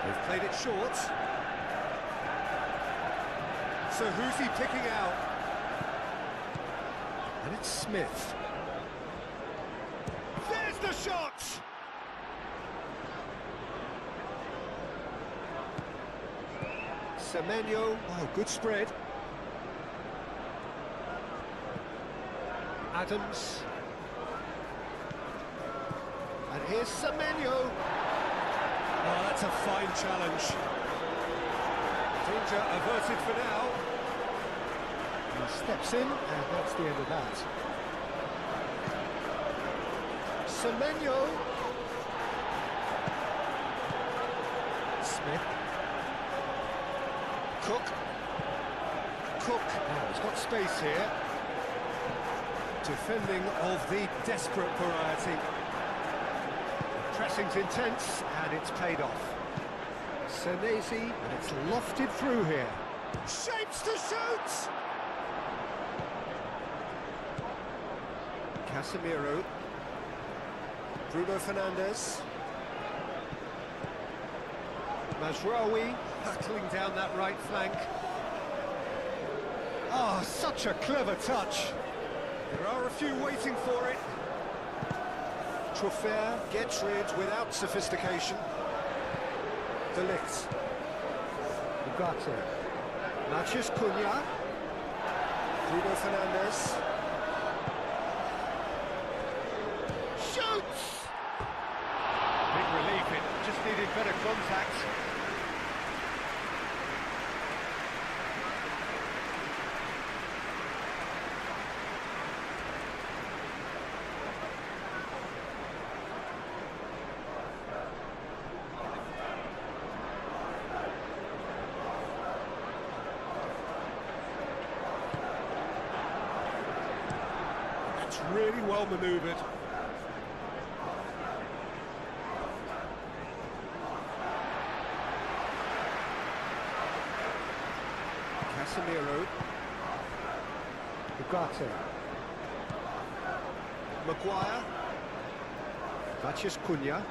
They've played it short. So who's he picking out? And it's Smith. There's the shot! Semenyo, oh, good spread. Adams. And here's Semenyo. Oh, that's a fine challenge. Danger averted for now. He steps in, and that's the end of that. Semenyo. Smith. Cook. Oh, he's got space here. Defending of the desperate variety. Pressing's intense, and it's paid off. Senesi, and it's lofted through here. Shapes to shoot! Casemiro. Bruno Fernandes. Mazraoui hurtling down that right flank. Oh, such a clever touch. There are a few waiting for it. Truffert gets rid without sophistication. De Ligt. Ugarte. Matheus Cunha. Bruno Fernandes. Shoots! Big relief, it just needed better contact. That's really well manoeuvred. Casemiro. Ugarte. Maguire. Matheus Cunha.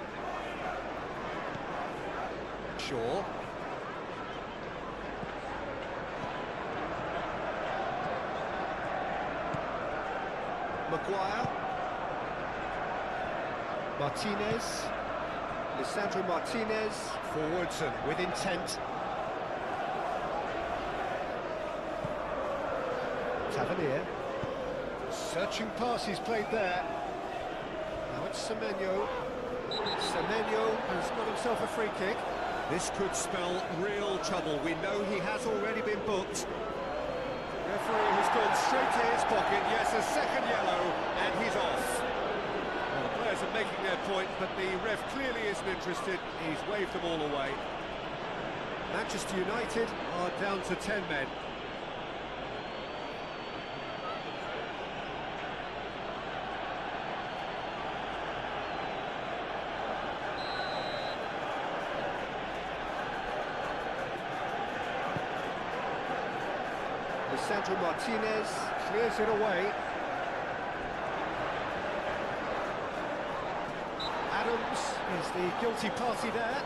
Shaw. Maguire. Martinez. Lisandro Martinez. Forwards and with intent. Tavernier. Searching pass he's played there. Now it's Semenyo. Semenyo has got himself a free kick. This could spell real trouble. We know he has already been booked. Referee has gone straight to his pocket. Yes, a second yellow, and he's off. Well, the players are making their point, but the ref clearly isn't interested. He's waved them all away. Manchester United are down to 10 men. Lisandro Martinez clears it away. Adams is the guilty party there.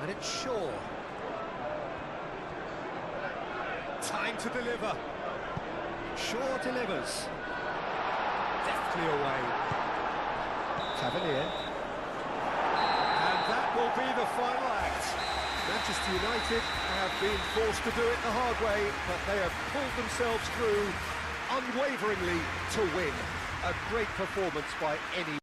And it's Shaw. Time to deliver. Shaw delivers. Deftly away. Tavernier. And that will be the final act. Manchester United have been forced to do it the hard way, but they have pulled themselves through unwaveringly to win. A great performance by any